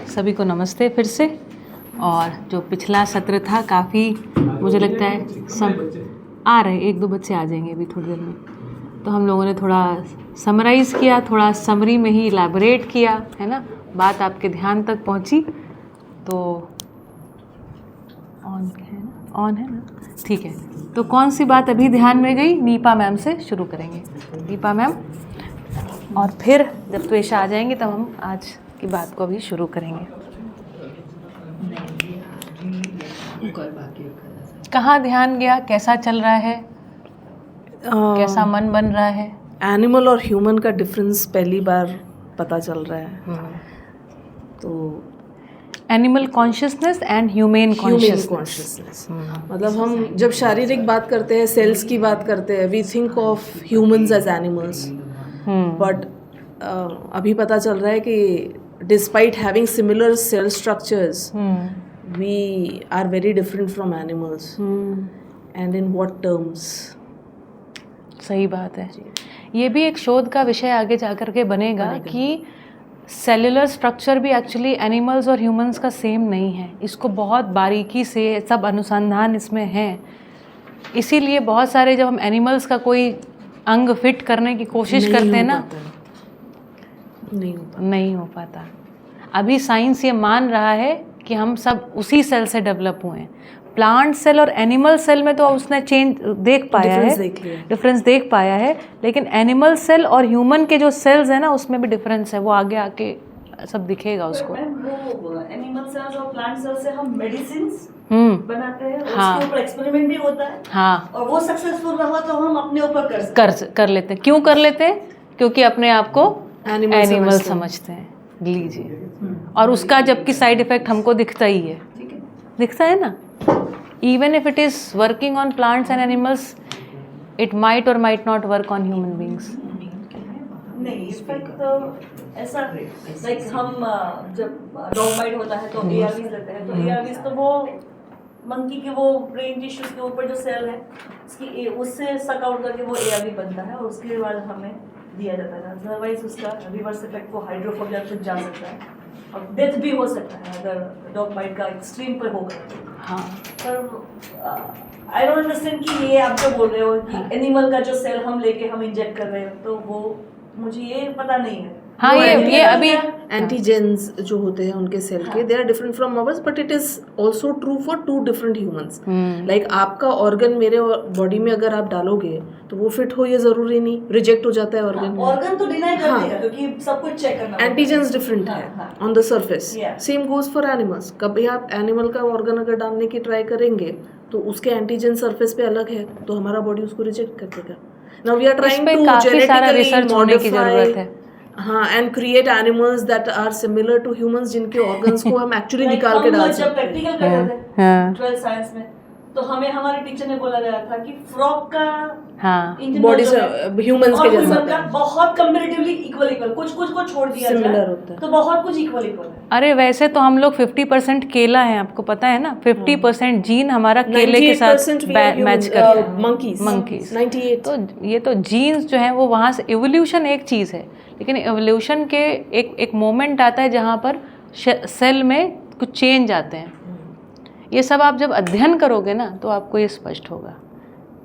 सभी को नमस्ते फिर से। और जो पिछला सत्र था काफ़ी मुझे लगता है सब आ रहे, एक दो बच्चे आ जाएंगे अभी थोड़ी देर में, तो हम लोगों ने थोड़ा समराइज़ किया, थोड़ा समरी में ही इलैबोरेट किया, है ना, बात आपके ध्यान तक पहुंची। तो ऑन है ना, ठीक है। तो कौन सी बात अभी ध्यान में गई? नीपा मैम से शुरू करेंगे, नीपा मैम, और फिर जब त्वेषा आ जाएंगे तब हम आज की बात को अभी शुरू करेंगे। कहाँ ध्यान गया, कैसा चल रहा है, कैसा मन बन रहा है? एनिमल और ह्यूमन का डिफरेंस पहली बार पता चल रहा है। तो animal consciousness and human consciousness. मतलब हम जब शारीरिक बात करते हैं, सेल्स की बात करते हैं, we think of humans as animals, but अभी पता चल रहा है कि despite having similar cell structures we are very different from animals. And in what terms? सही बात है। ये भी एक शोध का विषय आगे जाकर के बनेगा कि सेलुलर स्ट्रक्चर भी एक्चुअली एनिमल्स और ह्यूमंस का सेम नहीं है। इसको बहुत बारीकी से सब अनुसंधान इसमें है। इसीलिए बहुत सारे जब हम एनिमल्स का कोई अंग फिट करने की कोशिश करते हैं ना, नहीं हो पाता। अभी साइंस ये मान रहा है कि हम सब उसी सेल से डेवलप हुए हैं। प्लांट सेल और एनिमल सेल में तो उसने चेंज देख पाया है, डिफरेंस देख पाया है, लेकिन एनिमल सेल और ह्यूमन के जो सेल्स है ना, उसमें भी डिफरेंस है। वो आगे आके सब दिखेगा उसको। वो एनिमल सेल्स और प्लांट सेल्स से हम मेडिसिन्स बनाते हैं, उसके ऊपर एक्सपेरिमेंट भी होता है। हाँ, और वो सक्सेसफुल रहा तो हम अपने ऊपर कर लेते हैं। क्यों कर लेते हैं? क्योंकि अपने आप को एनिमल समझते हैं। लीजिए, और उसका जबकि साइड इफेक्ट हमको दिखता ही है, दिखता है ना। Even if it is working on plants and animals, it might और might not work on human beings. नहीं, इफेक्ट तो ऐसा लाइक हम जब डॉग बाइट होता है तो एआरवीज लेते हैं, तो एआरवीज तो वो मंकी के वो ब्रेन टिश्यूज के ऊपर जो सेल है उससे सक आउट करके वो एआरवी बनता है, और उसके बाद हमें दिया जाता है। अदरवाइज उसका रिवर्स इफेक्ट वो हाइड्रोफोबिया तक जा सकता है और डेथ भी हो सकता है अगर डॉग बाइट का एक्सट्रीम पर होगा। हाँ, पर आई डोंट अंडरस्टैंड कि ये आप जो बोल रहे हो कि एनिमल का जो सेल हम लेके हम इंजेक्ट कर रहे हो, तो वो मुझे ये पता नहीं है। हाँ, ये अभी एंटीजेन्स जो होते हैं उनके सेल के, they are different from ours, but it is also true for two different humans. Like आपका ऑर्गन मेरे बॉडी में अगर आप डालोगे तो वो फिट हो, ये जरूरी नहीं, रिजेक्ट हो जाता है ऑर्गन। ऑर्गन तो डिनाई कर देगा क्योंकि सब कुछ चेक करना है। एंटीजेन्स डिफरेंट है on the surface. Same goes for animals. कभी आप एनिमल का ऑर्गन अगर डालने की ट्राई करेंगे तो उसके एंटीजन सरफेस पे अलग है, तो हमारा बॉडी उसको रिजेक्ट कर देगा। Now we are trying to genetically modify, हाँ, and create animals that are similar to humans, जिनके ऑर्गन्स को हम एक्चुअली निकाल के डाल सकते हैं। जब प्रैक्टिकल कर रहे थे 12th साइंस में, तो हमें हमारे टीचर ने बोला गया था कि फ्रॉग का बॉडी से ह्यूमंस के जैसा का बहुत कंपैरेटिवली इक्वल कुछ को छोड़ दिया सिमिलर होता है, तो बहुत कुछ इक्वल है। अरे वैसे तो हम लोग 50% केला है, आपको पता है ना। 50% जीन हमारा केले के साथ मैच करता है। मंकीज 98। तो ये तो जीन्स जो है वो वहाँ से, एवोल्यूशन एक चीज़ है, लेकिन एवोल्यूशन के एक मोमेंट आता है जहाँ पर सेल में कुछ चेंज आते हैं। ये सब आप जब अध्ययन करोगे ना तो आपको ये स्पष्ट होगा।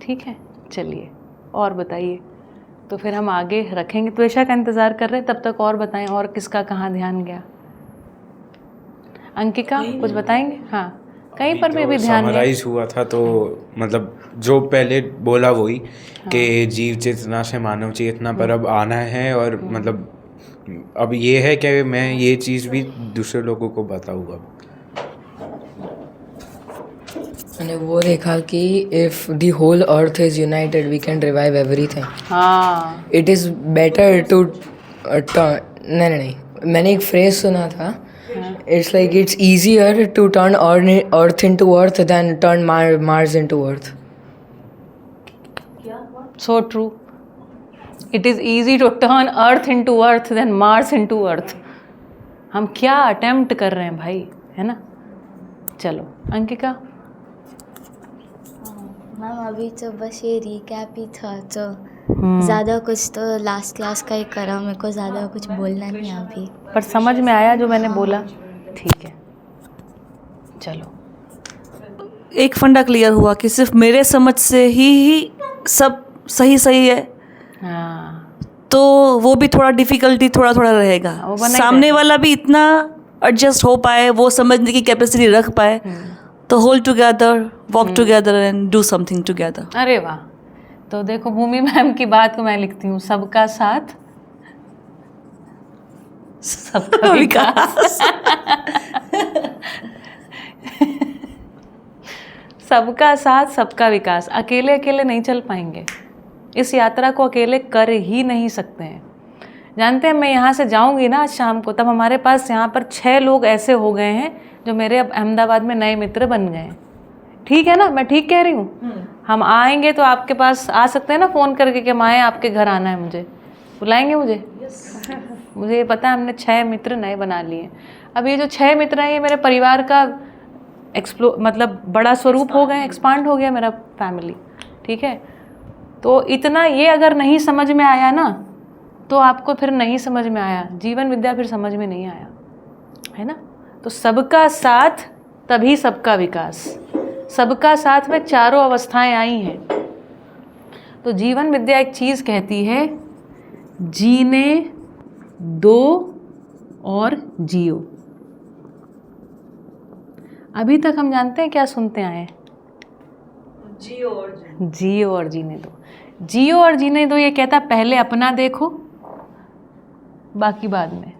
ठीक है, चलिए और बताइए। तो फिर हम आगे रखेंगे, त्वेषा का इंतज़ार कर रहे हैं, तब तक और बताएं और किसका कहाँ ध्यान गया। अंकिका कुछ बताएंगे? हाँ, कहीं पर भी ध्यान समराइज हुआ था, तो मतलब जो पहले बोला वही कि जीव चेतना से मानव चेतना पर अब आना है, और मतलब अब ये है कि मैं ये चीज़ भी दूसरे लोगों को बताऊँगा। मैंने वो देखा कि if the whole Earth is united we can revive everything. हाँ, इट इज़ बेटर टू नहीं, मैंने एक फ्रेज सुना था, it's like it's easier to turn Earth into Earth than turn Mars into Earth. So true. It is easy to turn Earth into Earth than Mars into Earth. हम क्या attempt कर रहे हैं भाई, है ना। चलो अंकिका। मैम अभी तो बस ये रिकैप ही था, तो ज़्यादा कुछ तो लास्ट क्लास का ही करा, मेरे को ज़्यादा कुछ बोलना नहीं अभी। पर समझ में आया जो मैंने बोला? ठीक है, चलो एक फंडा क्लियर हुआ कि सिर्फ मेरे समझ से ही सब सही है, हाँ तो वो भी थोड़ा डिफिकल्टी थोड़ा रहेगा। वो बना ही सामने रहेगा। वाला भी इतना एडजस्ट हो पाए, वो समझने की कैपेसिटी रख पाए, तो hold together, walk together and do something together. अरे वाह। तो देखो भूमि मैम की बात को मैं लिखती हूँ, सबका साथ सबका विकास। सबका साथ सबका विकास। अकेले अकेले नहीं चल पाएंगे, इस यात्रा को अकेले कर ही नहीं सकते हैं। जानते हैं, मैं यहाँ से जाऊँगी ना आज शाम को, तब हमारे पास यहाँ पर 6 लोग ऐसे हो गए हैं जो मेरे अब अहमदाबाद में नए मित्र बन गए हैं। ठीक है ना, मैं ठीक कह रही हूँ? हम आएंगे तो आपके पास आ सकते हैं ना फ़ोन करके कि हम आए, आपके घर आना है, मुझे बुलाएंगे मुझे? मुझे ये पता है, हमने 6 मित्र नए बना लिए। अब ये जो 6 मित्र हैं, ये मेरे परिवार का मतलब बड़ा स्वरूप हो गए, एक्सपांड हो गया मेरा फैमिली। ठीक है, तो इतना ये अगर नहीं समझ में आया ना, तो आपको फिर नहीं समझ में आया, जीवन विद्या फिर समझ में नहीं आया, है ना? तो सबका साथ तभी सबका विकास। सबका साथ में चारों अवस्थाएं आई हैं। तो जीवन विद्या एक चीज़ कहती है, जीने दो और जियो। अभी तक हम जानते हैं क्या सुनते आए हैं? जियो और जीने दो। जियो और जीने दो ये कहता पहले अपना देखो, बाकी बाद में।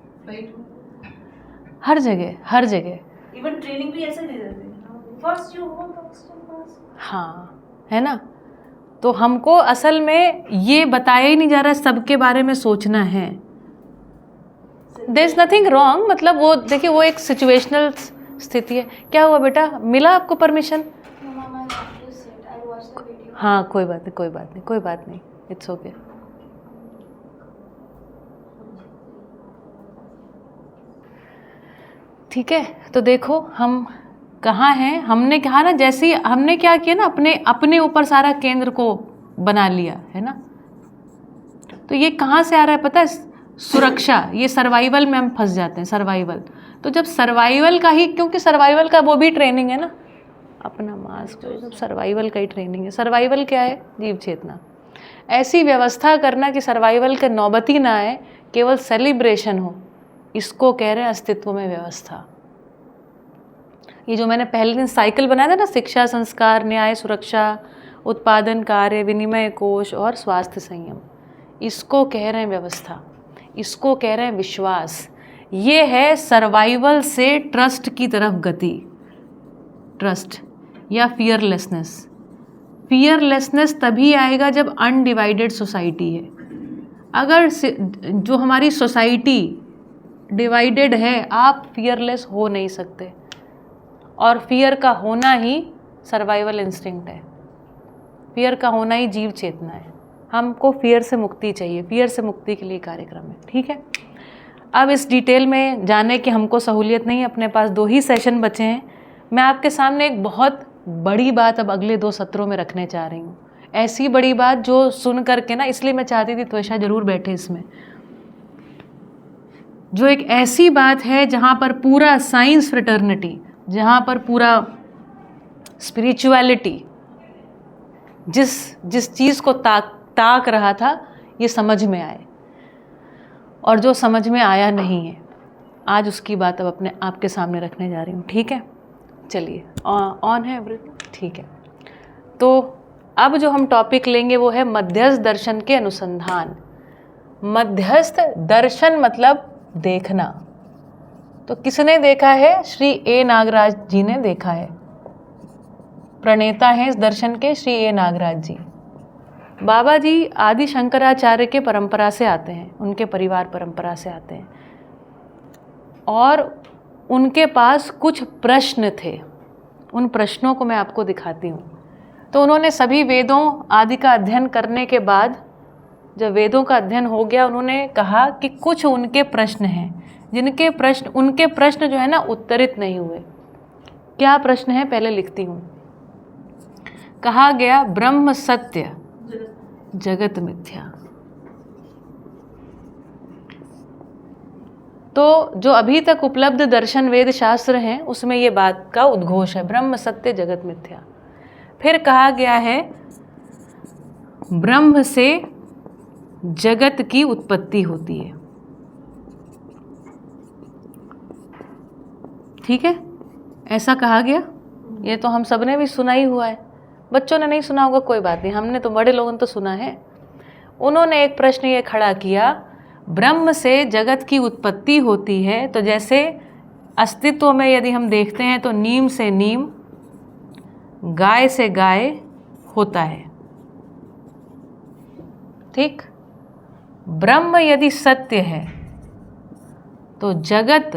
हर जगह इवन ट्रेनिंग भी ऐसे दे देते हैं, फर्स्ट यू हो हाँ, है ना? तो हमको असल में ये बताया ही नहीं जा रहा है सबके बारे में सोचना है। देयर इज नथिंग रॉन्ग, मतलब वो देखिए, वो एक सिचुएशनल स्थिति है। क्या हुआ बेटा, मिला आपको परमिशन? हाँ, कोई बात नहीं, इट्स ओके। ठीक है, तो देखो हम कहाँ हैं। हमने कहा ना, जैसे ही हमने क्या किया ना, अपने ऊपर सारा केंद्र को बना लिया, है ना? तो ये कहाँ से आ रहा है पता है? सुरक्षा, ये सर्वाइवल में हम फंस जाते हैं, सर्वाइवल। तो जब सर्वाइवल का ही, क्योंकि सर्वाइवल का वो भी ट्रेनिंग है ना, अपना मास्क, सब सर्वाइवल का ही ट्रेनिंग है। सर्वाइवल क्या है? जीव चेतना। ऐसी व्यवस्था करना कि सर्वाइवल के नौबती ना आए, केवल सेलिब्रेशन हो, इसको कह रहे हैं अस्तित्व में व्यवस्था। ये जो मैंने पहले दिन साइकिल बनाया था ना, शिक्षा, संस्कार, न्याय, सुरक्षा, उत्पादन कार्य, विनिमय कोश और स्वास्थ्य संयम, इसको कह रहे हैं व्यवस्था, इसको कह रहे हैं विश्वास। ये है सर्वाइवल से ट्रस्ट की तरफ गति। ट्रस्ट या फियरलेसनेस। फियरलेसनेस तभी आएगा जब अनडिवाइडेड सोसाइटी है। अगर जो हमारी सोसाइटी डिवाइडेड है, आप फियरलेस हो नहीं सकते। और फियर का होना ही सर्वाइवल इंस्टिंक्ट है, फियर का होना ही जीव चेतना है। हमको फियर से मुक्ति चाहिए, फियर से मुक्ति के लिए कार्यक्रम है। ठीक है, अब इस डिटेल में जाने की हमको सहूलियत नहीं, अपने पास 2 ही सेशन बचे हैं। मैं आपके सामने एक बहुत बड़ी बात अब अगले 2 सत्रों में रखने चाह रही हूँ। ऐसी बड़ी बात जो सुन करके ना, इसलिए मैं चाहती थी त्वषा जरूर बैठे इसमें, जो एक ऐसी बात है जहाँ पर पूरा साइंस फ्रेटर्निटी, जहाँ पर पूरा स्पिरिचुअलिटी जिस चीज़ को ताक रहा था, ये समझ में आए, और जो समझ में आया नहीं है, आज उसकी बात अब आपके सामने रखने जा रही हूँ। ठीक है, चलिए ऑन है एवरीथिंग? ठीक है, तो अब जो हम टॉपिक लेंगे वो है मध्यस्थ दर्शन के अनुसंधान। मध्यस्थ दर्शन मतलब देखना। तो किसने देखा है? श्री ए नागराज जी ने देखा है। प्रणेता हैं इस दर्शन के श्री ए नागराज जी। बाबा जी आदि शंकराचार्य के परंपरा से आते हैं, उनके परिवार परंपरा से आते हैं, और उनके पास कुछ प्रश्न थे। उन प्रश्नों को मैं आपको दिखाती हूँ। तो उन्होंने सभी वेदों आदि का अध्ययन करने के बाद, जब वेदों का अध्ययन हो गया, उन्होंने कहा कि कुछ उनके प्रश्न हैं, उनके प्रश्न जो है ना, उत्तरित नहीं हुए। क्या प्रश्न है पहले लिखती हूँ। कहा गया, ब्रह्म सत्य, जगत मिथ्या। तो जो अभी तक उपलब्ध दर्शन वेद शास्त्र हैं उसमें ये बात का उद्घोष है, ब्रह्म सत्य जगत मिथ्या। फिर कहा गया है ब्रह्म से जगत की उत्पत्ति होती है। ठीक है, ऐसा कहा गया। ये तो हम सब ने भी सुना ही हुआ है, बच्चों ने नहीं सुना होगा कोई बात नहीं, हमने तो बड़े लोगों ने तो सुना है। उन्होंने एक प्रश्न ये खड़ा किया, ब्रह्म से जगत की उत्पत्ति होती है, तो जैसे अस्तित्व में यदि हम देखते हैं तो नीम से नीम, गाय से गाय होता है। ठीक, ब्रह्म यदि सत्य है तो जगत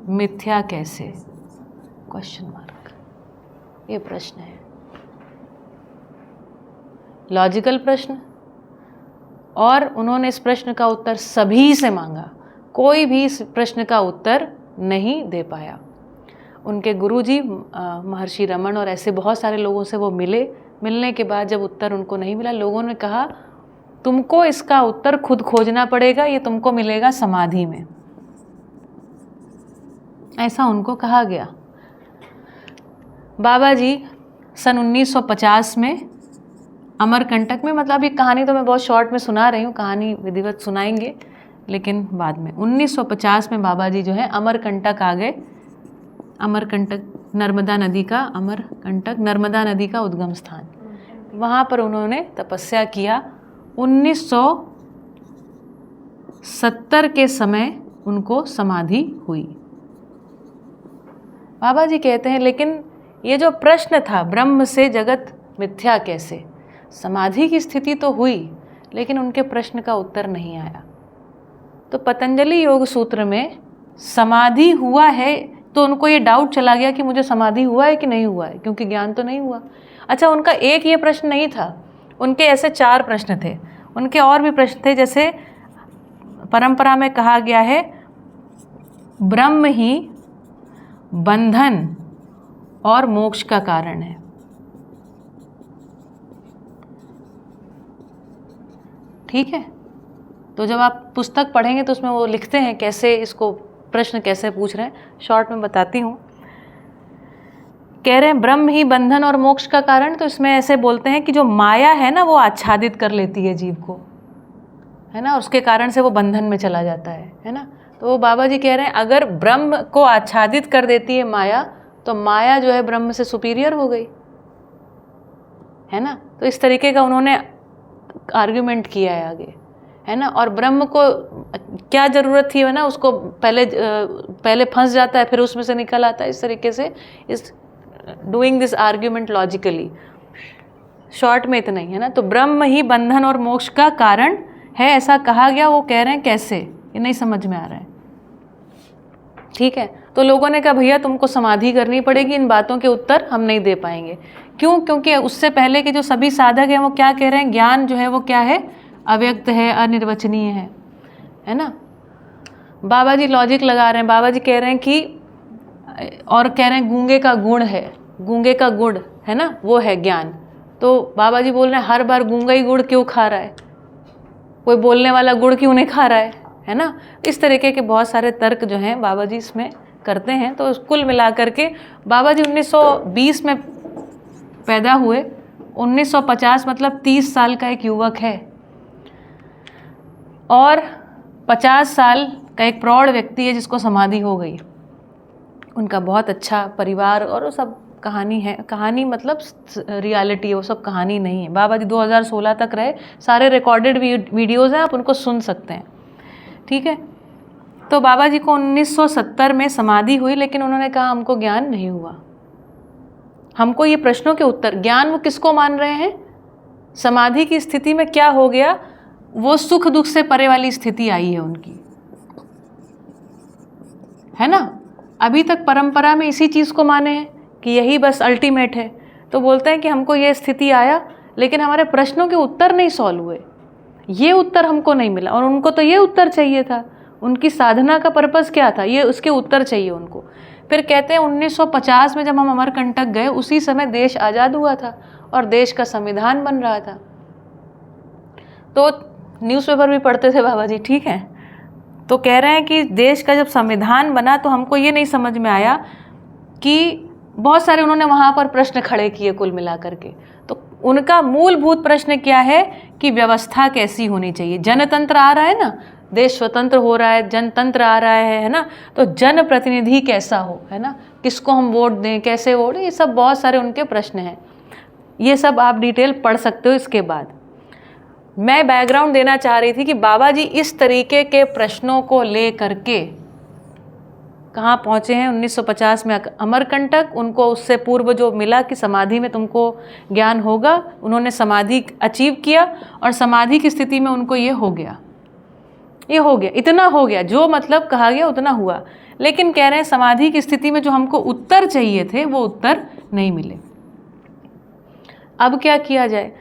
मिथ्या कैसे? Question mark. ये प्रश्न है, लॉजिकल प्रश्न, और उन्होंने इस प्रश्न का उत्तर सभी से मांगा, कोई भी इस प्रश्न का उत्तर नहीं दे पाया। उनके गुरुजी महर्षि रमन और ऐसे बहुत सारे लोगों से वो मिले, मिलने के बाद जब उत्तर उनको नहीं मिला, लोगों ने कहा तुमको इसका उत्तर खुद खोजना पड़ेगा, ये तुमको मिलेगा समाधि में, ऐसा उनको कहा गया। बाबा जी सन 1950 में अमरकंटक में, मतलब ये कहानी तो मैं बहुत शॉर्ट में सुना रही हूँ, कहानी विधिवत सुनाएंगे लेकिन बाद में। 1950 में बाबा जी जो है अमरकंटक आ गए। अमरकंटक नर्मदा नदी का, अमरकंटक नर्मदा नदी का उद्गम स्थान, वहाँ पर उन्होंने तपस्या किया। 1970 के समय उनको समाधि हुई। बाबा जी कहते हैं लेकिन ये जो प्रश्न था ब्रह्म से जगत मिथ्या कैसे, समाधि की स्थिति तो हुई लेकिन उनके प्रश्न का उत्तर नहीं आया। तो पतंजलि योग सूत्र में समाधि हुआ है तो उनको ये डाउट चला गया कि मुझे समाधि हुआ है कि नहीं हुआ है, क्योंकि ज्ञान तो नहीं हुआ। अच्छा, उनका एक ये प्रश्न नहीं था, उनके ऐसे 4 प्रश्न थे। उनके और भी प्रश्न थे, जैसे परंपरा में कहा गया है ब्रह्म ही बंधन और मोक्ष का कारण है। ठीक है, तो जब आप पुस्तक पढ़ेंगे तो उसमें वो लिखते हैं कैसे, इसको प्रश्न कैसे पूछ रहे हैं, शॉर्ट में बताती हूँ। कह रहे हैं ब्रह्म ही बंधन और मोक्ष का कारण, तो इसमें ऐसे बोलते हैं कि जो माया है ना वो आच्छादित कर लेती है जीव को, है ना, उसके कारण से वो बंधन में चला जाता है ना। तो वो बाबा जी कह रहे हैं अगर ब्रह्म को आच्छादित कर देती है माया, तो माया जो है ब्रह्म से सुपीरियर हो गई, है ना। तो इस तरीके का उन्होंने आर्ग्यूमेंट किया है आगे, है ना। और ब्रह्म को क्या ज़रूरत थी, है ना, उसको पहले फंस जाता है फिर उसमें से निकल आता है। इस तरीके से इस doing this argument logically, short में इतना ही, है ना। तो ब्रह्म ही बंधन और मोक्ष का कारण है, ऐसा कहा गया। वो कह रहे हैं कैसे, ये नहीं समझ में आ रहा है। ठीक है, तो लोगों ने कहा भैया तुमको समाधि करनी पड़ेगी, इन बातों के उत्तर हम नहीं दे पाएंगे। क्यों? क्योंकि उससे पहले के जो सभी साधक हैं वो क्या कह रहे हैं, ज्ञान जो है वो क्या है, अव्यक्त है, अनिर्वचनीय है ना। बाबा जी लॉजिक लगा रहे हैं, बाबा जी कह रहे हैं कि, और कह रहे हैं गूंगे का गुण है, गूंगे का गुड़ है ना, वो है ज्ञान। तो बाबा जी बोल रहे हैं हर बार गूंगा ही गुड़ क्यों खा रहा है, कोई बोलने वाला गुड़ क्यों नहीं खा रहा है ना। इस तरीके के बहुत सारे तर्क जो हैं बाबा जी इसमें करते हैं। तो कुल मिला करके बाबा जी 1920 में पैदा हुए, 1950 मतलब 30 साल का एक युवक है, और 50 साल का एक प्रौढ़ व्यक्ति है जिसको समाधि हो गई। उनका बहुत अच्छा परिवार और वो सब कहानी है, कहानी मतलब रियलिटी है, वो सब कहानी नहीं है। बाबा जी 2016 तक रहे, सारे रिकॉर्डेड वीडियोज़ हैं, आप उनको सुन सकते हैं। ठीक है, तो बाबा जी को 1970 में समाधि हुई, लेकिन उन्होंने कहा हमको ज्ञान नहीं हुआ, हमको ये प्रश्नों के उत्तर, ज्ञान वो किसको मान रहे हैं, समाधि की स्थिति में क्या हो गया, वो सुख दुख से परे वाली स्थिति आई है उनकी, है ना। अभी तक परंपरा में इसी चीज़ को माने हैं कि यही बस अल्टीमेट है। तो बोलते हैं कि हमको ये स्थिति आया, लेकिन हमारे प्रश्नों के उत्तर नहीं सॉल्व हुए, ये उत्तर हमको नहीं मिला, और उनको तो ये उत्तर चाहिए था, उनकी साधना का पर्पस क्या था, ये उसके उत्तर चाहिए उनको। फिर कहते हैं 1950 में जब हम अमरकंटक गए, उसी समय देश आज़ाद हुआ था और देश का संविधान बन रहा था। तो न्यूज़पेपर भी पढ़ते थे बाबा जी, ठीक है। तो कह रहे हैं कि देश का जब संविधान बना तो हमको ये नहीं समझ में आया कि बहुत सारे उन्होंने वहाँ पर प्रश्न खड़े किए कुल मिलाकर के। तो उनका मूलभूत प्रश्न क्या है कि व्यवस्था कैसी होनी चाहिए। जनतंत्र आ रहा है ना, देश स्वतंत्र हो रहा है, जनतंत्र आ रहा है ना, तो जन प्रतिनिधि कैसा हो, है ना, किसको हम वोट दें, कैसे वोट, ये सब बहुत सारे उनके प्रश्न हैं। ये सब आप डिटेल पढ़ सकते हो। इसके बाद मैं बैकग्राउंड देना चाह रही थी कि बाबा जी इस तरीके के प्रश्नों को ले करके कहाँ पहुँचे हैं। 1950 में अमरकंटक, उनको उससे पूर्व जो मिला कि समाधि में तुमको ज्ञान होगा, उन्होंने समाधि अचीव किया और समाधि की स्थिति में उनको ये हो गया, इतना हो गया, जो मतलब कहा गया उतना हुआ। लेकिन कह रहे हैं समाधि की स्थिति में जो हमको उत्तर चाहिए थे वो उत्तर नहीं मिले। अब क्या किया जाए?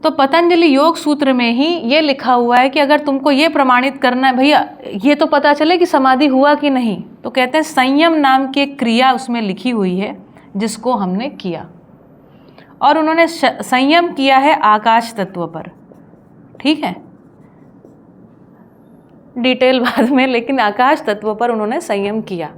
तो पतंजलि योग सूत्र में ही ये लिखा हुआ है कि अगर तुमको ये प्रमाणित करना है भैया, ये तो पता चले कि समाधि हुआ कि नहीं, तो कहते हैं संयम नाम की एक क्रिया उसमें लिखी हुई है जिसको हमने किया, और उन्होंने संयम किया है आकाश तत्व पर। ठीक है, डिटेल बाद में, लेकिन आकाश तत्व पर उन्होंने संयम किया।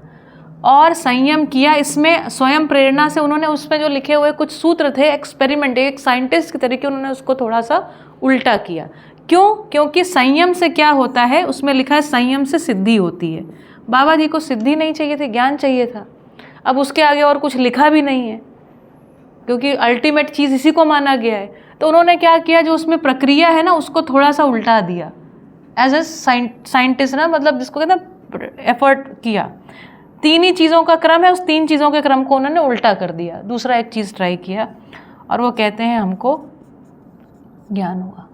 और संयम किया इसमें स्वयं प्रेरणा से उन्होंने उसमें जो लिखे हुए कुछ सूत्र थे, एक्सपेरिमेंट, एक साइंटिस्ट के तरीके उन्होंने उसको थोड़ा सा उल्टा किया। क्यों? क्योंकि संयम से क्या होता है, उसमें लिखा है संयम से सिद्धि होती है। बाबा जी को सिद्धि नहीं चाहिए थी, ज्ञान चाहिए था। अब उसके आगे और कुछ लिखा भी नहीं है क्योंकि अल्टीमेट चीज़ इसी को माना गया है। तो उन्होंने क्या किया, जो उसमें प्रक्रिया है ना उसको थोड़ा सा उल्टा दिया एज ए साइंटिस्ट ना, मतलब जिसको कहते हैं एफर्ट किया। तीन ही चीज़ों का क्रम है, उस तीन चीज़ों के क्रम को उन्होंने उल्टा कर दिया, दूसरा एक चीज़ ट्राई किया, और वो कहते हैं हमको ज्ञान हुआ।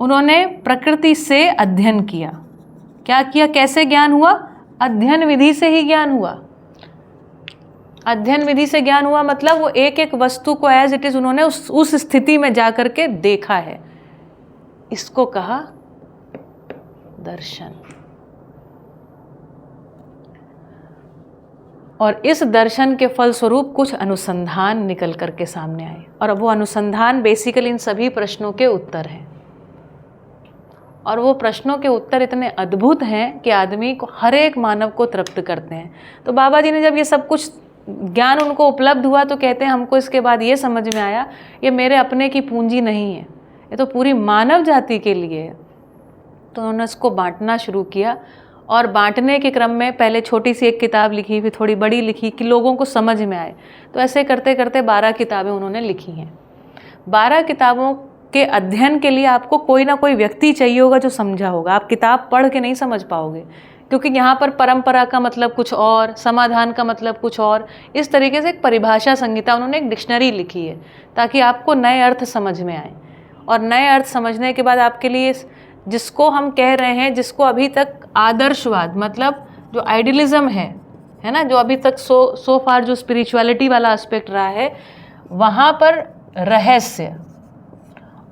उन्होंने प्रकृति से अध्ययन किया। क्या किया? कैसे ज्ञान हुआ? अध्ययन विधि से ही ज्ञान हुआ। अध्ययन विधि से ज्ञान हुआ मतलब वो एक एक वस्तु को एज इट इज़ उन्होंने उस स्थिति में जा कर के देखा है। इसको कहा दर्शन। और इस दर्शन के फलस्वरूप कुछ अनुसंधान निकल कर के सामने आए, और अब वो अनुसंधान बेसिकली इन सभी प्रश्नों के उत्तर हैं। और वो प्रश्नों के उत्तर इतने अद्भुत हैं कि आदमी को, हर एक मानव को तृप्त करते हैं। तो बाबा जी ने जब ये सब कुछ ज्ञान उनको उपलब्ध हुआ तो कहते हैं हमको इसके बाद ये समझ में आया, ये मेरे अपने की पूंजी नहीं है, ये तो पूरी मानव जाति के लिए है। तो उन्होंने इसको बांटना शुरू किया, और बांटने के क्रम में पहले छोटी सी एक किताब लिखी, फिर थोड़ी बड़ी लिखी कि लोगों को समझ में आए। तो ऐसे करते करते 12 किताबें उन्होंने लिखी हैं। 12 किताबों के अध्ययन के लिए आपको कोई ना कोई व्यक्ति चाहिए होगा जो समझा होगा। आप किताब पढ़ के नहीं समझ पाओगे, क्योंकि यहाँ पर परंपरा का मतलब कुछ और, समाधान का मतलब कुछ और। इस तरीके से एक परिभाषा संहिता, उन्होंने एक डिक्शनरी लिखी है ताकि आपको नए अर्थ समझ में आए। और नए अर्थ समझने के बाद आपके लिए जिसको हम कह रहे हैं, जिसको अभी तक आदर्शवाद मतलब जो आइडियलिज्म है ना, जो अभी तक सो फार जो स्पिरिचुअलिटी वाला एस्पेक्ट रहा है, वहाँ पर रहस्य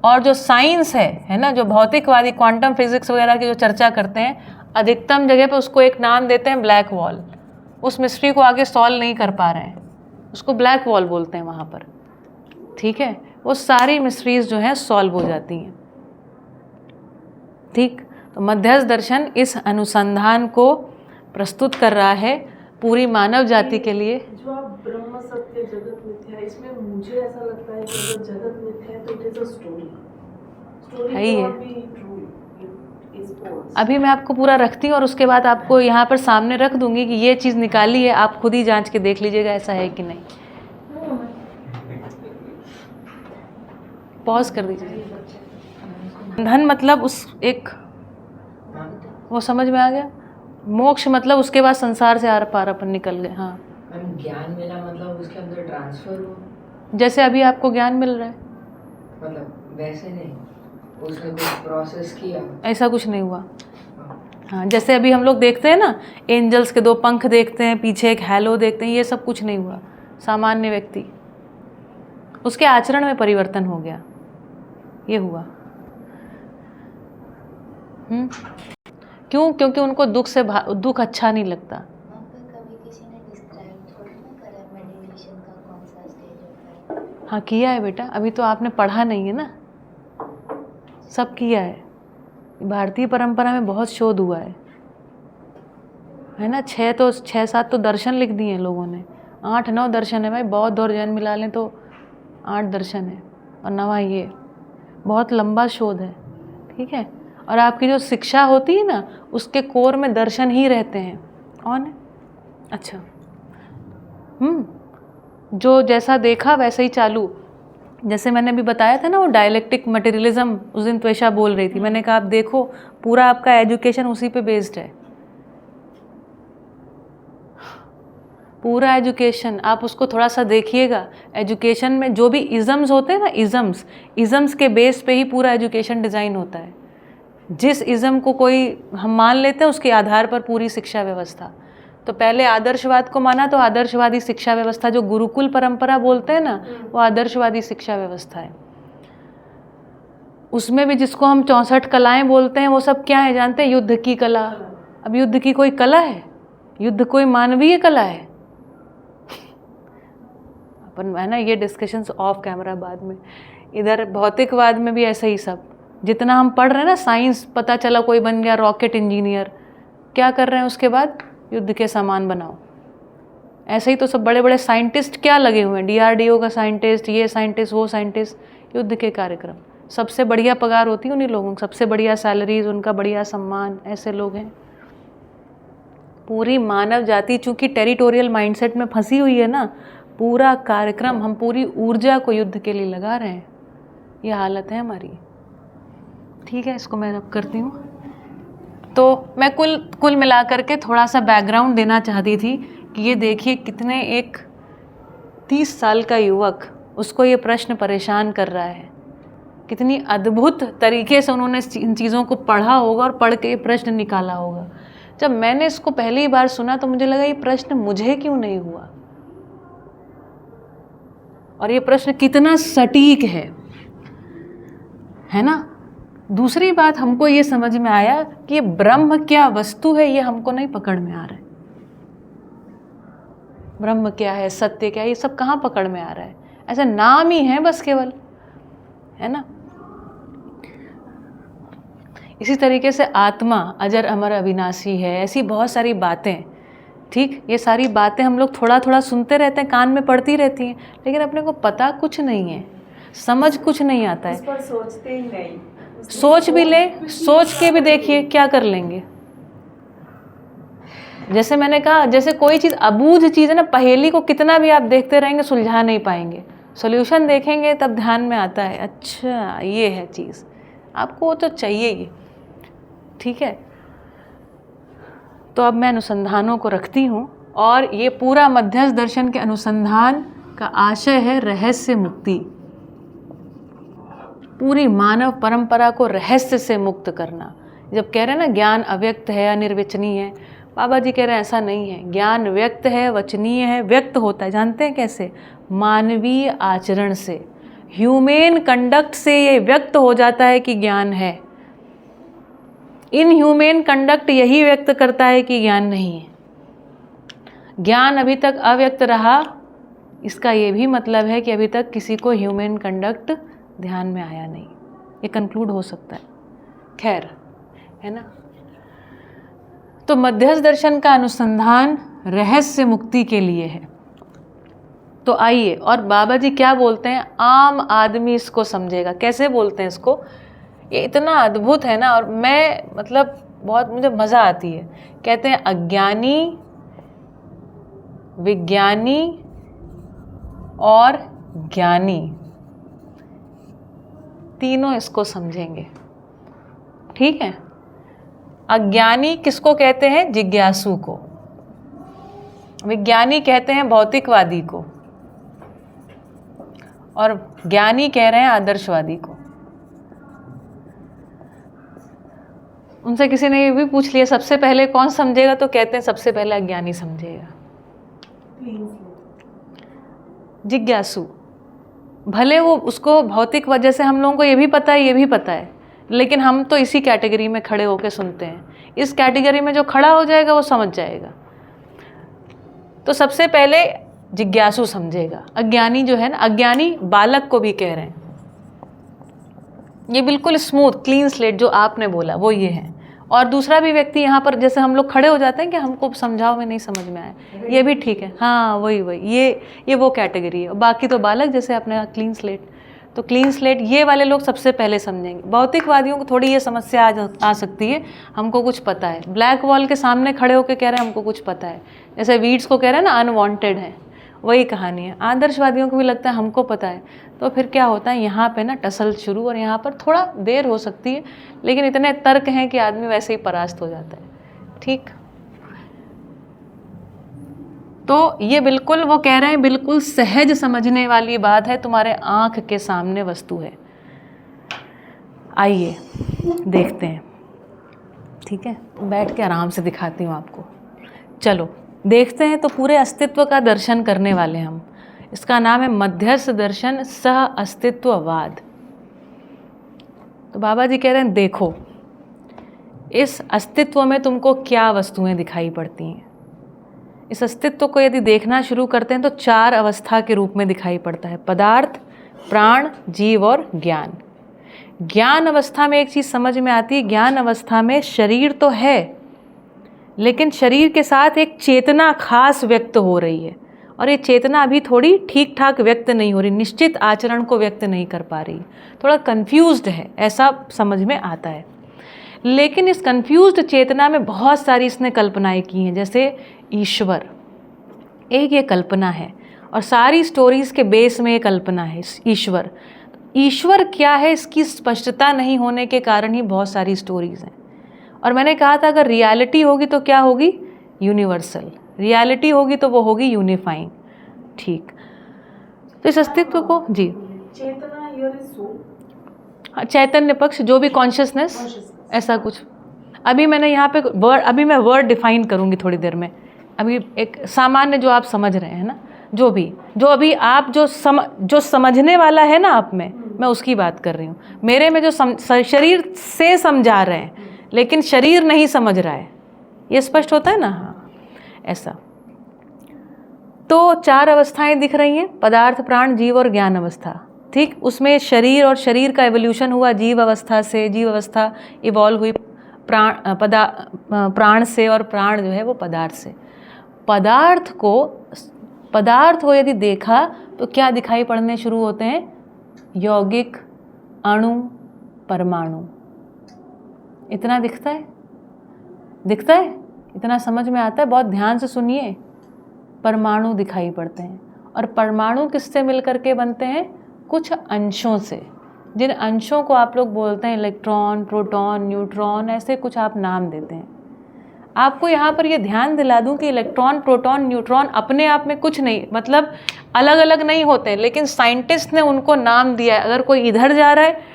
और जो साइंस है ना, जो भौतिकवादी क्वांटम फिजिक्स वगैरह की जो चर्चा करते हैं, अधिकतम जगह पे उसको एक नाम देते हैं ब्लैक वॉल। उस मिस्ट्री को आगे सॉल्व नहीं कर पा रहे हैं, उसको ब्लैक वॉल बोलते हैं वहाँ पर। ठीक है, वो सारी मिस्ट्रीज जो हैं सॉल्व हो जाती हैं। ठीक, तो मध्यस्थ दर्शन इस अनुसंधान को प्रस्तुत कर रहा है पूरी मानव जाति के लिए। जो आप ब्रह्म सत्य जगत मिथ्या, इसमें मुझे ऐसा लगता है कि अगर जगत मिथ्या है तो इट इज अ स्टोरी है ही है। be true. It is false. अभी मैं आपको पूरा रखती हूँ और उसके बाद आपको यहाँ पर सामने रख दूंगी कि ये चीज़ निकाली है, आप खुद ही जांच के देख लीजिएगा ऐसा है कि नहीं। पॉज कर दीजिए। धन मतलब उस एक, वो समझ में आ गया। मोक्ष मतलब उसके बाद संसार से आर पार अपन निकल गए। हाँ, ज्ञान मिला मतलब उसके अंदर ट्रांसफर हुआ, जैसे अभी आपको ज्ञान मिल रहा है, मतलब वैसे नहीं, उसने कुछ प्रोसेस किया, ऐसा कुछ नहीं हुआ। हाँ, जैसे अभी हम लोग देखते हैं ना, एंजल्स के 2 पंख देखते हैं, पीछे एक हैलो देखते हैं, ये सब कुछ नहीं हुआ। सामान्य व्यक्ति, उसके आचरण में परिवर्तन हो गया, ये हुआ। क्यों? क्योंकि उनको दुख अच्छा नहीं लगता। वहाँ पे कभी किसी ने डिस्क्राइब थोड़ी ना करा मेडिटेशन का कौन सा स्टेज होता है। हाँ, किया है बेटा, अभी तो आपने पढ़ा नहीं है ना, सब किया है। भारतीय परंपरा में बहुत शोध हुआ है ना। 6-7 तो दर्शन लिख दिए हैं लोगों ने, 8-9 दर्शन है भाई, बौद्ध और जैन मिला लें तो 8 दर्शन है, और 9वां ये, बहुत लंबा शोध है, ठीक है। और आपकी जो शिक्षा होती है ना, उसके कोर में दर्शन ही रहते हैं। कौन है? अच्छा, जो जैसा देखा वैसे ही चालू। जैसे मैंने अभी बताया था ना, वो डायलेक्टिक मटेरियलिज्म, उस दिन त्वेषा बोल रही थी, मैंने कहा आप देखो पूरा आपका एजुकेशन उसी पे बेस्ड है, पूरा एजुकेशन। आप उसको थोड़ा सा देखिएगा, एजुकेशन में जो भी इज़म्स होते हैं ना, इज़म्स के बेस पे ही पूरा एजुकेशन डिज़ाइन होता है। जिस इज़म को कोई हम मान लेते हैं, उसके आधार पर पूरी शिक्षा व्यवस्था। तो पहले आदर्शवाद को माना, तो आदर्शवादी शिक्षा व्यवस्था, जो गुरुकुल परंपरा बोलते हैं ना, वो आदर्शवादी शिक्षा व्यवस्था है। उसमें भी जिसको हम 64 कलाएं बोलते हैं, वो सब क्या है जानते हैं? युद्ध की कला। अब युद्ध की कोई कला है? युद्ध कोई मानवीय कला है? अपन है ना, ये डिस्कशंस ऑफ कैमरा बाद में। इधर भौतिकवाद में भी ऐसा ही सब, जितना हम पढ़ रहे हैं ना, साइंस, पता चला कोई बन गया रॉकेट इंजीनियर, क्या कर रहे हैं उसके बाद? युद्ध के सामान बनाओ। ऐसे ही तो सब बड़े बड़े साइंटिस्ट क्या लगे हुए हैं, DRDO का साइंटिस्ट, ये साइंटिस्ट, वो साइंटिस्ट, युद्ध के कार्यक्रम। सबसे बढ़िया पगार होती है उन्हीं लोगों की, सबसे बढ़िया सैलरीज, उनका बढ़िया सम्मान, ऐसे लोग हैं। पूरी मानव जाति चूँकि टेरिटोरियल माइंडसेट में फंसी हुई है ना, पूरा कार्यक्रम, हम पूरी ऊर्जा को युद्ध के लिए लगा रहे हैं। ये हालत है हमारी, ठीक है। इसको मैं अब करती हूँ। तो मैं कुल मिला करके थोड़ा सा बैकग्राउंड देना चाहती थी कि ये देखिए कितने, एक 30 साल का युवक, उसको ये प्रश्न परेशान कर रहा है। कितनी अद्भुत तरीके से उन्होंने इन चीज़ों को पढ़ा होगा और पढ़ के ये प्रश्न निकाला होगा। जब मैंने इसको पहली बार सुना तो मुझे लगा ये प्रश्न मुझे क्यों नहीं हुआ, और ये प्रश्न कितना सटीक है ना। दूसरी बात, हमको ये समझ में आया कि ये ब्रह्म क्या वस्तु है, ये हमको नहीं पकड़ में आ रहा है। ब्रह्म क्या है, सत्य क्या है, ये सब कहाँ पकड़ में आ रहा है? ऐसा नाम ही है बस केवल, है ना। इसी तरीके से आत्मा अजर अमर अविनाशी है, ऐसी बहुत सारी बातें, ठीक। ये सारी बातें हम लोग थोड़ा थोड़ा सुनते रहते हैं, कान में पड़ती रहती हैं, लेकिन अपने को पता कुछ नहीं है, समझ कुछ नहीं आता है। इस पर सोचते ही नहीं। सोच भी ले, सोच के भी देखिए क्या कर लेंगे। जैसे मैंने कहा, जैसे कोई चीज़ अबूझ चीज़ है ना, पहेली को कितना भी आप देखते रहेंगे सुलझा नहीं पाएंगे। सॉल्यूशन देखेंगे तब ध्यान में आता है, अच्छा ये है चीज़, आपको वो तो चाहिए ही, ठीक है। तो अब मैं अनुसंधानों को रखती हूँ, और ये पूरा मध्यस्थ दर्शन के अनुसंधान का आशय है रहस्य मुक्ति। पूरी मानव परंपरा को रहस्य से मुक्त करना। जब कह रहे हैं ना ज्ञान अव्यक्त है, अनिर्वचनीय है, बाबा जी कह रहे हैं ऐसा नहीं है। ज्ञान व्यक्त है, वचनीय है। व्यक्त होता है जानते हैं कैसे? मानवीय आचरण से, ह्यूमेन कंडक्ट से ये व्यक्त हो जाता है कि ज्ञान है। इनह्यूमेन कंडक्ट यही व्यक्त करता है कि ज्ञान नहीं है। ज्ञान अभी तक अव्यक्त रहा, इसका ये भी मतलब है कि अभी तक किसी को ह्यूमन कंडक्ट ध्यान में आया नहीं। ये कंक्लूड हो सकता है, खैर, है ना। तो मध्यस्थ दर्शन का अनुसंधान रहस्य मुक्ति के लिए है। तो आइए, और बाबा जी क्या बोलते हैं, आम आदमी इसको समझेगा। कैसे बोलते हैं इसको? ये इतना अद्भुत है ना, और मैं मतलब बहुत मुझे मज़ा आती है। कहते हैं अज्ञानी, विज्ञानी और ज्ञानी, तीनों इसको समझेंगे, ठीक है। अज्ञानी किसको कहते हैं? जिज्ञासु को। विज्ञानी कहते हैं भौतिकवादी को, और ज्ञानी कह रहे हैं आदर्शवादी को। उनसे किसी ने ये भी पूछ लिया सबसे पहले कौन समझेगा, तो कहते हैं सबसे पहले अज्ञानी समझेगा। जिज्ञासु, भले वो उसको भौतिक वजह से, हम लोगों को ये भी पता है, ये भी पता है, लेकिन हम तो इसी कैटेगरी में खड़े होकर सुनते हैं। इस कैटेगरी में जो खड़ा हो जाएगा वो समझ जाएगा। तो सबसे पहले जिज्ञासु समझेगा। अज्ञानी जो है ना, अज्ञानी बालक को भी कह रहे हैं, ये बिल्कुल स्मूथ क्लीन स्लेट जो आपने बोला वो ये है। और दूसरा भी व्यक्ति यहाँ पर जैसे हम लोग खड़े हो जाते हैं कि हमको समझाओ में नहीं समझ में आया, ये भी ठीक है, हाँ वही ये वो कैटेगरी है। बाकी तो बालक जैसे अपने क्लीन स्लेट, तो क्लीन स्लेट ये वाले लोग सबसे पहले समझेंगे। भौतिकवादियों को थोड़ी ये समस्या आ सकती है, हमको कुछ पता है, ब्लैक वॉल के सामने खड़े होकर कह रहे हैं हमको कुछ पता है, जैसे वीड्स को कह रहे हैं ना अनवांटेड है, वही कहानी है। आदर्शवादियों को भी लगता है हमको पता है, तो फिर क्या होता है यहाँ पे ना टसल शुरू, और यहाँ पर थोड़ा देर हो सकती है, लेकिन इतने तर्क हैं कि आदमी वैसे ही परास्त हो जाता है। ठीक, तो ये बिल्कुल वो कह रहे हैं बिल्कुल सहज समझने वाली बात है, तुम्हारे आँख के सामने वस्तु है। आइए देखते हैं, ठीक है, बैठ के आराम से दिखाती हूँ आपको। चलो देखते हैं। तो पूरे अस्तित्व का दर्शन करने वाले हम, इसका नाम है मध्यस्थ दर्शन सह अस्तित्ववाद। तो बाबा जी कह रहे हैं देखो इस अस्तित्व में तुमको क्या वस्तुएं दिखाई पड़ती हैं। इस अस्तित्व को यदि देखना शुरू करते हैं तो 4 अवस्था के रूप में दिखाई पड़ता है, पदार्थ, प्राण, जीव और ज्ञान। ज्ञान अवस्था में एक चीज़ समझ में आती है, ज्ञान अवस्था में शरीर तो है लेकिन शरीर के साथ एक चेतना खास व्यक्त हो रही है, और ये चेतना अभी थोड़ी ठीक ठाक व्यक्त नहीं हो रही, निश्चित आचरण को व्यक्त नहीं कर पा रही, थोड़ा कंफ्यूज्ड है, ऐसा समझ में आता है। लेकिन इस कंफ्यूज्ड चेतना में बहुत सारी इसने कल्पनाएं की हैं, जैसे ईश्वर एक ये कल्पना है, और सारी स्टोरीज़ के बेस में ये कल्पना है ईश्वर। ईश्वर क्या है इसकी स्पष्टता नहीं होने के कारण ही बहुत सारी स्टोरीज़ हैं। और मैंने कहा था अगर रियलिटी होगी तो क्या होगी, यूनिवर्सल। रियलिटी होगी तो वो होगी यूनिफाइंग। ठीक, तो इस अस्तित्व को जी चेतना हियर इज सोल, हाँ, चैतन्य पक्ष जो भी कॉन्शियसनेस, ऐसा कुछ। अभी मैंने यहाँ पे वर्ड, अभी मैं वर्ड डिफाइन करूँगी थोड़ी देर में। अभी एक सामान्य जो आप समझ रहे हैं ना, जो अभी आप जो समझने वाला है ना आप में, मैं उसकी बात कर रही हूँ। मेरे में जो शरीर से समझा रहे हैं लेकिन शरीर नहीं समझ रहा है, ये स्पष्ट होता है ना। हाँ, ऐसा। तो 4 अवस्थाएं दिख रही हैं, पदार्थ, प्राण, जीव और ज्ञान अवस्था। ठीक, उसमें शरीर और शरीर का एवोल्यूशन हुआ, जीव अवस्था से, जीव अवस्था इवॉल्व हुई प्राण से, और प्राण जो है वो पदार्थ से। पदार्थ को यदि देखा तो क्या दिखाई पड़ने शुरू होते हैं, यौगिक, अणु, परमाणु। इतना दिखता है, इतना समझ में आता है, बहुत ध्यान से सुनिए। परमाणु दिखाई पड़ते हैं, और परमाणु किससे मिलकर के बनते हैं, कुछ अंशों से, जिन अंशों को आप लोग बोलते हैं इलेक्ट्रॉन, प्रोटॉन, न्यूट्रॉन, ऐसे कुछ आप नाम देते हैं। आपको यहाँ पर ये ध्यान दिला दूं कि इलेक्ट्रॉन, प्रोटॉन, न्यूट्रॉन अपने आप में कुछ नहीं, मतलब अलग अलग नहीं होते हैं, लेकिन साइंटिस्ट ने उनको नाम दिया है। अगर कोई इधर जा रहा है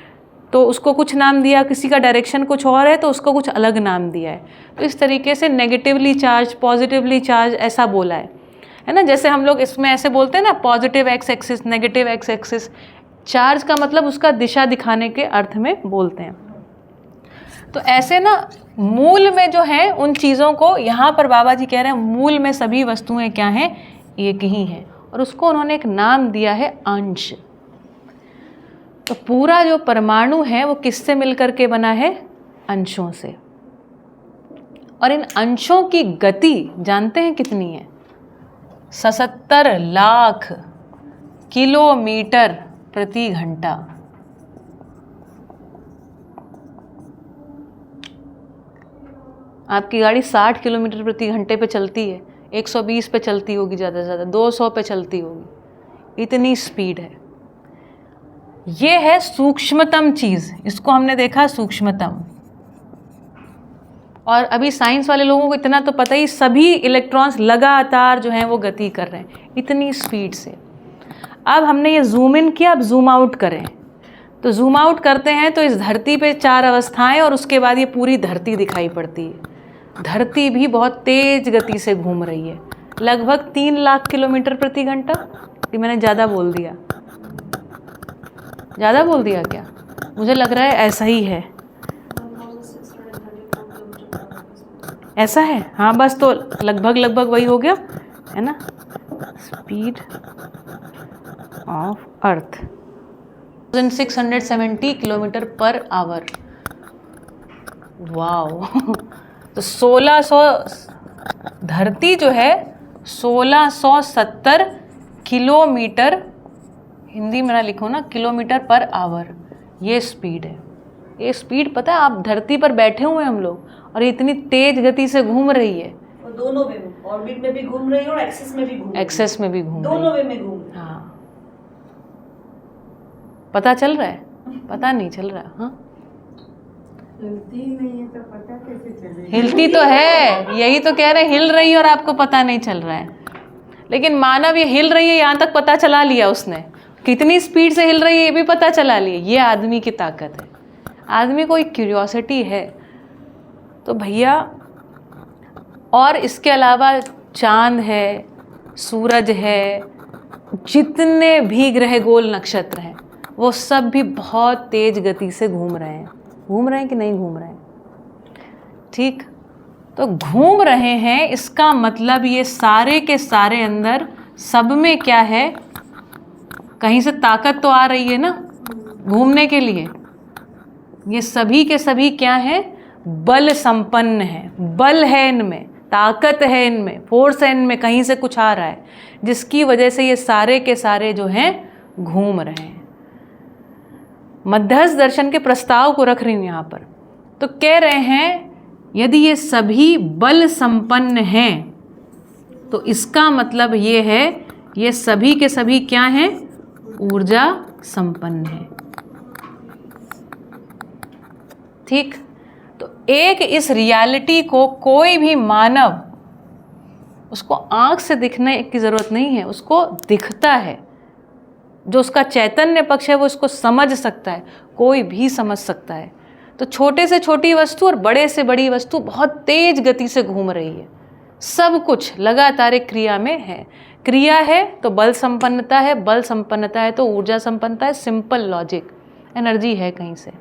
तो उसको कुछ नाम दिया, किसी का डायरेक्शन कुछ और है तो उसको कुछ अलग नाम दिया है। तो इस तरीके से नेगेटिवली चार्ज, पॉजिटिवली चार्ज, ऐसा बोला है ना। जैसे हम लोग इसमें ऐसे बोलते हैं ना, positive x axis, negative x axis. Charge का मतलब उसका दिशा दिखाने के अर्थ में बोलते हैं। तो ऐसे ना मूल में जो है उन चीज़ों को यहाँ पर बाबा जी कह रहे हैं मूल में सभी वस्तुएं क्या हैं, एक ही हैं, और उसको उन्होंने एक नाम दिया है अंश। तो पूरा जो परमाणु है वो किससे मिलकर के बना है, अंशों से। और इन अंशों की गति जानते हैं कितनी है, 77 लाख किलोमीटर प्रति घंटा। आपकी गाड़ी 60 किलोमीटर प्रति घंटे पे चलती है, 120 पे चलती होगी, ज़्यादा से ज़्यादा 200 पे चलती होगी, इतनी स्पीड है। ये है सूक्ष्मतम चीज़, इसको हमने देखा सूक्ष्मतम। और अभी साइंस वाले लोगों को इतना तो पता ही, सभी इलेक्ट्रॉन्स लगातार जो हैं वो गति कर रहे हैं इतनी स्पीड से। अब हमने ये जूम इन किया, अब जूम आउट करें। तो जूम आउट करते हैं तो इस धरती पे 4 अवस्थाएं, और उसके बाद ये पूरी धरती दिखाई पड़ती है। धरती भी बहुत तेज गति से घूम रही है, लगभग 3 लाख किलोमीटर प्रति घंटा। ये मैंने ज़्यादा बोल दिया क्या? मुझे लग रहा है ऐसा ही है, ऐसा है। हाँ बस, तो लगभग वही हो गया है ना, speed of earth. 1670 kilometre per hour. Wow. तो 1600, धरती जो है 1670 किलोमीटर, हिंदी में ना लिखो ना, किलोमीटर पर आवर, ये स्पीड है। ये स्पीड पता है, आप धरती पर बैठे हुए हैं हम लोग और ये इतनी तेज गति से घूम रही है। और दोनों वे में, ऑर्बिट में भी घूम रही है और एक्सिस में भी घूम रही है। एक्सेस में भी घूम रही है, दोनों वे में घूम रही है। हाँ, पता चल रहा है? पता नहीं चल रहा। हाँ, हिलती नहीं है तो पता कैसे चलेगा? हिलती तो है, यही तो कह रहे हैं, हिल रही है और आपको पता नहीं चल रहा है। लेकिन मानव ये हिल रही है यहाँ तक पता चला लिया उसने, कितनी स्पीड से हिल रही है ये भी पता चला लिया। ये आदमी की ताकत है, आदमी को एक क्यूरियोसिटी है। तो भैया, और इसके अलावा चांद है, सूरज है, जितने भी ग्रह गोल नक्षत्र हैं वो सब भी बहुत तेज गति से घूम रहे हैं। घूम रहे हैं कि नहीं घूम रहे हैं? ठीक, तो घूम रहे हैं, इसका मतलब ये सारे के सारे अंदर सब में क्या है, कहीं से ताकत तो आ रही है ना घूमने के लिए। ये सभी के सभी क्या हैं? बल संपन्न है, बल है इनमें, ताकत है इनमें, फोर्स है इनमें, कहीं से कुछ आ रहा है जिसकी वजह से ये सारे के सारे जो हैं घूम रहे हैं। मध्यस्थ दर्शन के प्रस्ताव को रख रही हूँ यहाँ पर। तो कह रहे हैं यदि ये सभी बल संपन्न हैं तो इसका मतलब ये है ये सभी के सभी क्या हैं? ऊर्जा संपन्न है। ठीक, तो एक इस रियलिटी को कोई भी मानव, उसको आंख से दिखने की ज़रूरत नहीं है, उसको दिखता है। जो उसका चैतन्य पक्ष है वो इसको समझ सकता है, कोई भी समझ सकता है। तो छोटे से छोटी वस्तु और बड़े से बड़ी वस्तु बहुत तेज गति से घूम रही है, सब कुछ लगातार एक क्रिया में है। क्रिया है तो बल संपन्नता है, बल संपन्नता है तो ऊर्जा संपन्नता है। सिंपल लॉजिक, एनर्जी है कहीं से।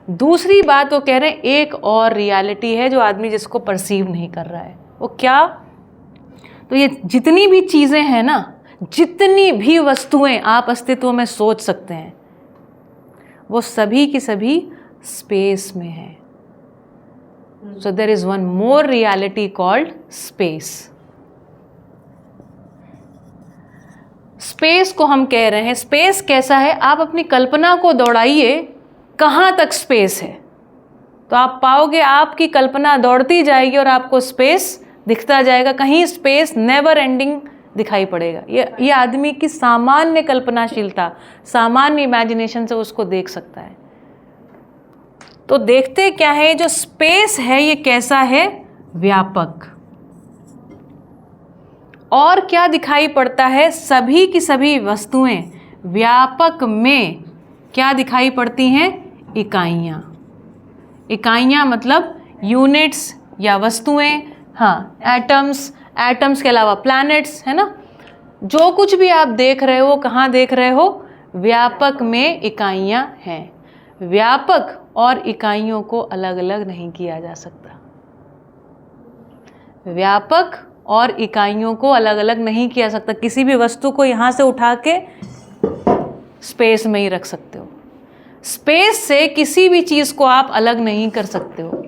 दूसरी बात वो कह रहे हैं एक और रियलिटी है जो आदमी जिसको परसीव नहीं कर रहा है। वो क्या? तो ये जितनी भी चीज़ें हैं ना, जितनी भी वस्तुएं आप अस्तित्व में सोच सकते हैं, वो सभी की सभी स्पेस में है। So there is one more reality called space. Space को हम कह रहे हैं, स्पेस कैसा है? आप अपनी कल्पना को दौड़ाइए, कहाँ तक स्पेस है, तो आप पाओगे आपकी कल्पना दौड़ती जाएगी और आपको स्पेस दिखता जाएगा। कहीं स्पेस नेवर एंडिंग दिखाई पड़ेगा। ये आदमी की सामान्य कल्पनाशीलता, सामान्य इमेजिनेशन से उसको देख सकता है। तो देखते क्या है, जो स्पेस है ये कैसा है? व्यापक। और क्या दिखाई पड़ता है? सभी की सभी वस्तुएं व्यापक में क्या दिखाई पड़ती हैं? इकाइयाँ। इकाइयाँ मतलब यूनिट्स या वस्तुएं। हाँ, एटम्स, एटम्स के अलावा प्लैनेट्स, है ना। जो कुछ भी आप देख रहे हो, कहाँ देख रहे हो? व्यापक में इकाइयाँ हैं। व्यापक और इकाइयों को अलग अलग नहीं किया जा सकता। व्यापक और इकाइयों को अलग अलग नहीं किया जा सकता। किसी भी वस्तु को यहाँ से उठा के स्पेस में ही रख सकते हो, स्पेस से किसी भी चीज़ को आप अलग नहीं कर सकते हो।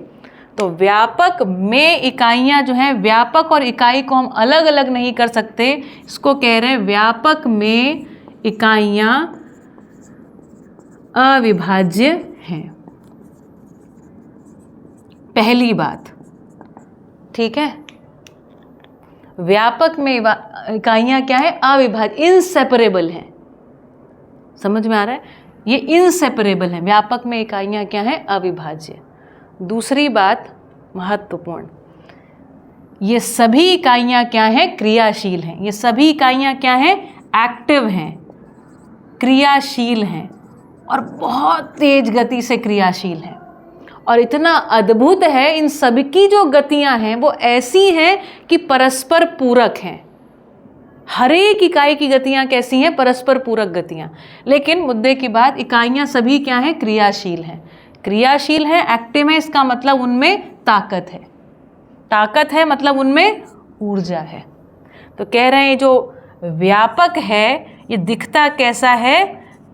तो व्यापक में इकाइयाँ जो हैं, व्यापक और इकाई को हम अलग अलग नहीं कर सकते, इसको कह रहे हैं व्यापक में इकाइयाँ अविभाज्य हैं। पहली बात, ठीक है। व्यापक में इकाइयाँ क्या है? अविभाज्य, इनसेपरेबल हैं। समझ में आ रहा है? ये इनसेपरेबल हैं। व्यापक में इकाइयाँ क्या हैं? अविभाज्य। दूसरी बात महत्वपूर्ण, ये सभी इकाइयाँ क्या हैं? क्रियाशील हैं। ये सभी इकाइयाँ क्या हैं? एक्टिव हैं, क्रियाशील हैं और बहुत तेज गति से क्रियाशील हैं। और इतना अद्भुत है, इन सभी की जो गतियाँ हैं वो ऐसी हैं कि परस्पर पूरक हैं। हर एक इकाई की गतियाँ कैसी हैं? परस्पर पूरक गतियाँ। लेकिन मुद्दे की बात, इकाइयाँ सभी क्या हैं? क्रियाशील हैं। क्रियाशील हैं, एक्टिव हैं, इसका मतलब उनमें ताकत है। ताकत है मतलब उनमें ऊर्जा है। तो कह रहे हैं जो व्यापक है ये दिखता कैसा है?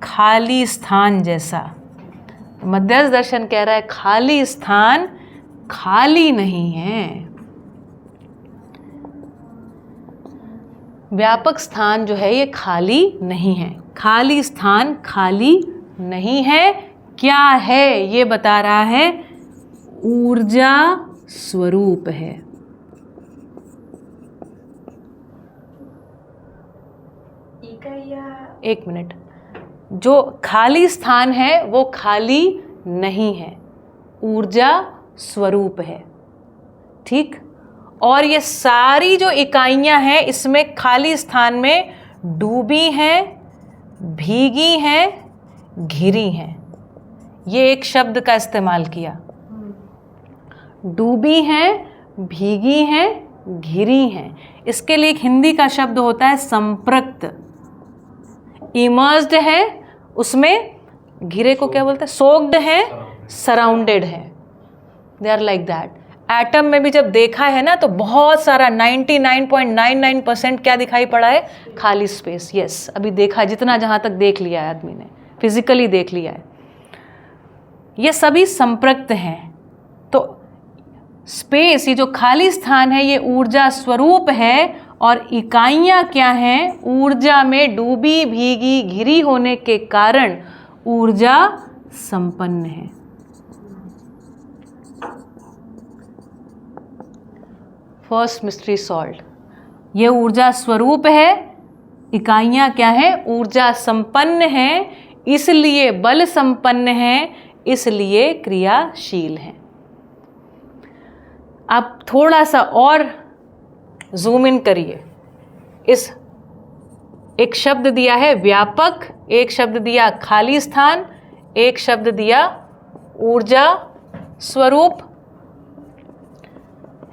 खाली स्थान जैसा। मध्यस्थ दर्शन कह रहा है खाली स्थान खाली नहीं है। व्यापक स्थान जो है ये खाली नहीं है। खाली स्थान खाली नहीं है। क्या है ये बता रहा है, ऊर्जा स्वरूप है। एक मिनट, जो खाली स्थान है वो खाली नहीं है, ऊर्जा स्वरूप है। ठीक, और ये सारी जो इकाइयां हैं इसमें खाली स्थान में डूबी हैं, भीगी हैं, घिरी हैं। ये एक शब्द का इस्तेमाल किया, डूबी हैं, भीगी हैं, घिरी हैं। इसके लिए एक हिंदी का शब्द होता है संपृक्त। इमर्स्ड है, उसमें घिरे को क्या बोलते हैं, सोक्ड है, सराउंडेड है। They are like that. Atom में भी जब देखा है ना तो बहुत सारा 99.99% क्या दिखाई पड़ा है, खाली स्पेस। यस, अभी देखा, जितना जहाँ तक देख लिया है आदमी ने, फिजिकली देख लिया है, ये सभी संपृक्त हैं। तो स्पेस, ये जो खाली स्थान है, ये ऊर्जा स्वरूप है। और इकाइयाँ क्या हैं, ऊर्जा में डूबी, भीगी, घिरी होने के कारण ऊर्जा संपन्न है। First mystery solved. ये ऊर्जा स्वरूप है, इकाइयाँ क्या हैं, ऊर्जा संपन्न है, इसलिए बल संपन्न है, इसलिए क्रियाशील है। आप थोड़ा सा और जूम इन करिए। इस एक शब्द दिया है व्यापक, एक शब्द दिया खाली स्थान, एक शब्द दिया ऊर्जा स्वरूप,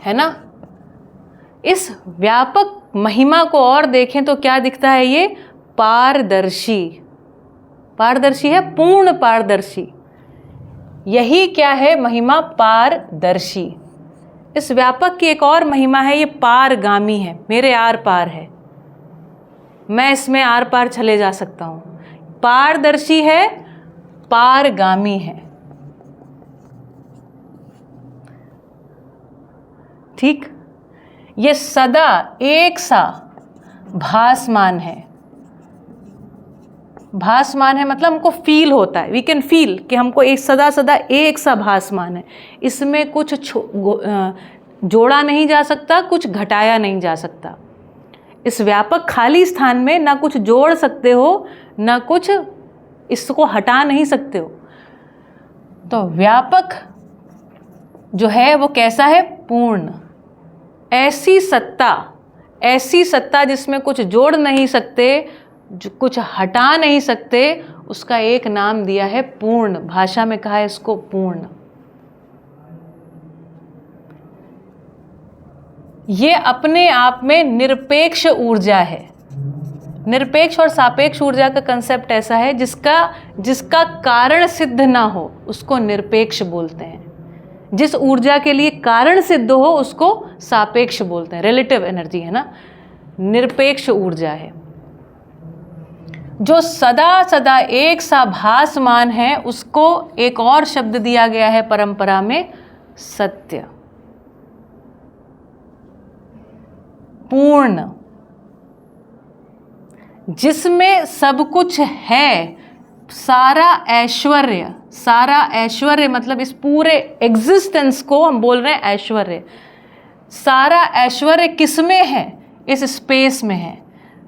है ना। इस व्यापक महिमा को और देखें तो क्या दिखता है, ये पारदर्शी। पारदर्शी है, पूर्ण पारदर्शी। यही क्या है महिमा, पारदर्शी। इस व्यापक की एक और महिमा है, ये पारगामी है, मेरे आर पार है, मैं इसमें आर पार चले जा सकता हूँ। पारदर्शी है, पारगामी है। ठीक, ये सदा एक सा भासमान है। भासमान है मतलब हमको फील होता है, वी कैन फील कि हमको एक सदा सदा एक सा भासमान है। इसमें कुछ जोड़ा नहीं जा सकता, कुछ घटाया नहीं जा सकता। इस व्यापक खाली स्थान में ना कुछ जोड़ सकते हो, ना कुछ इसको हटा नहीं सकते हो। तो व्यापक जो है वो कैसा है, पूर्ण। ऐसी सत्ता जिसमें कुछ जोड़ नहीं सकते, जो कुछ हटा नहीं सकते, उसका एक नाम दिया है पूर्ण। भाषा में कहा है इसको पूर्ण। ये अपने आप में निरपेक्ष ऊर्जा है। निरपेक्ष और सापेक्ष ऊर्जा का कंसेप्ट ऐसा है, जिसका कारण सिद्ध ना हो उसको निरपेक्ष बोलते हैं। जिस ऊर्जा के लिए कारण सिद्ध हो उसको सापेक्ष बोलते हैं। रिलेटिव एनर्जी है ना, निरपेक्ष ऊर्जा है। जो सदा सदा एक सा भासमान है उसको एक और शब्द दिया गया है परंपरा में, सत्य। पूर्ण, जिसमें सब कुछ है, सारा ऐश्वर्य मतलब इस पूरे एग्जिस्टेंस को हम बोल रहे हैं ऐश्वर्य। सारा ऐश्वर्य किसमें है, इस स्पेस में है।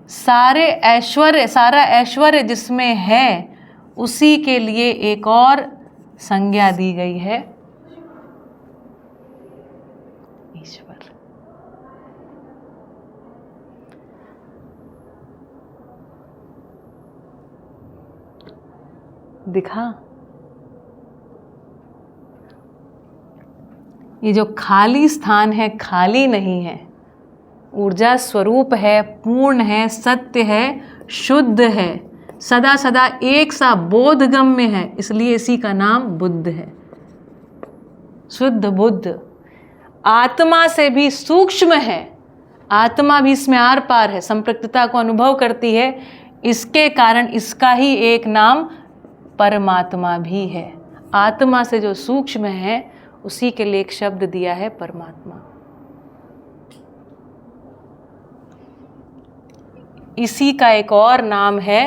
सारा ऐश्वर्य जिसमें है, उसी के लिए एक और संज्ञा दी गई है, ईश्वर। दिखा, ये जो खाली स्थान है खाली नहीं है, ऊर्जा स्वरूप है, पूर्ण है, सत्य है, शुद्ध है, सदा सदा एक सा बोधगम्य है, इसलिए इसी का नाम बुद्ध है। शुद्ध बुद्ध। आत्मा से भी सूक्ष्म है, आत्मा भी इसमें आर पार है, संपृक्तता को अनुभव करती है, इसके कारण इसका ही एक नाम परमात्मा भी है। आत्मा से जो सूक्ष्म है उसी के लिए एक शब्द दिया है परमात्मा। इसी का एक और नाम है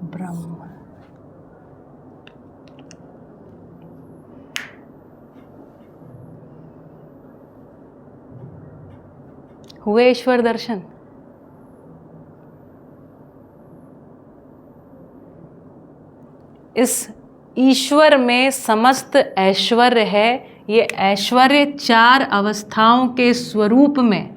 ब्रह्म। हुए ईश्वर दर्शन? इस ईश्वर में समस्त ऐश्वर्य है। ये ऐश्वर्य 4 अवस्थाओं के स्वरूप में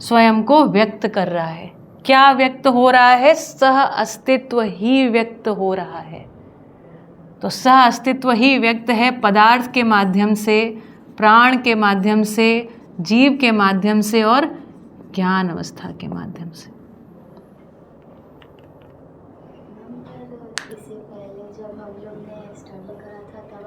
स्वयं को व्यक्त कर रहा है। क्या व्यक्त हो रहा है? सह अस्तित्व ही व्यक्त हो रहा है। तो सह अस्तित्व ही व्यक्त है पदार्थ के माध्यम से, प्राण के माध्यम से, जीव के माध्यम से और ज्ञान अवस्था के माध्यम से। इससे पहले जब हम लोग ने स्टडी करा था तब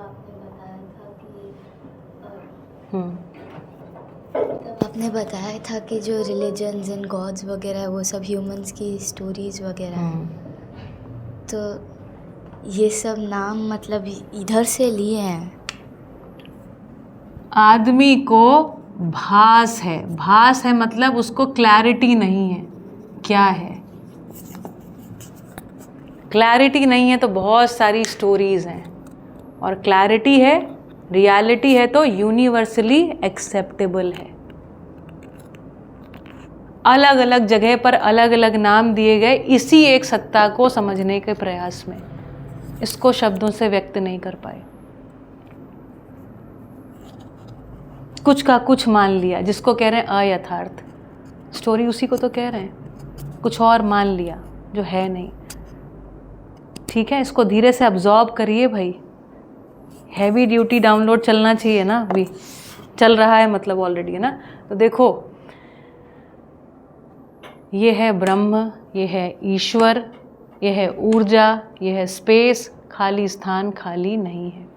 आपने बताया था कि जो रिलीजन्स एंड गॉड्स वगैरह है वो सब ह्यूमंस की स्टोरीज वगैरह हैं। तो ये सब नाम मतलब इधर से लिए हैं। आदमी को भास है, भास है मतलब उसको क्लैरिटी नहीं है क्या है। क्लैरिटी नहीं है तो बहुत सारी स्टोरीज हैं, और क्लैरिटी है, रियलिटी है तो यूनिवर्सली एक्सेप्टेबल है। अलग अलग जगह पर अलग अलग नाम दिए गए इसी एक सत्ता को समझने के प्रयास में। इसको शब्दों से व्यक्त नहीं कर पाए। कुछ का कुछ मान लिया, जिसको कह रहे हैं अयथार्थ। स्टोरी उसी को तो कह रहे हैं, कुछ और मान लिया जो है नहीं। ठीक है, इसको धीरे से अब्जॉर्ब करिए भाई। हैवी ड्यूटी डाउनलोड चलना चाहिए ना, अभी चल रहा है मतलब ऑलरेडी, है ना। तो देखो, ये है ब्रह्म, ये है ईश्वर, ये है ऊर्जा, ये है स्पेस। खाली स्थान खाली नहीं है।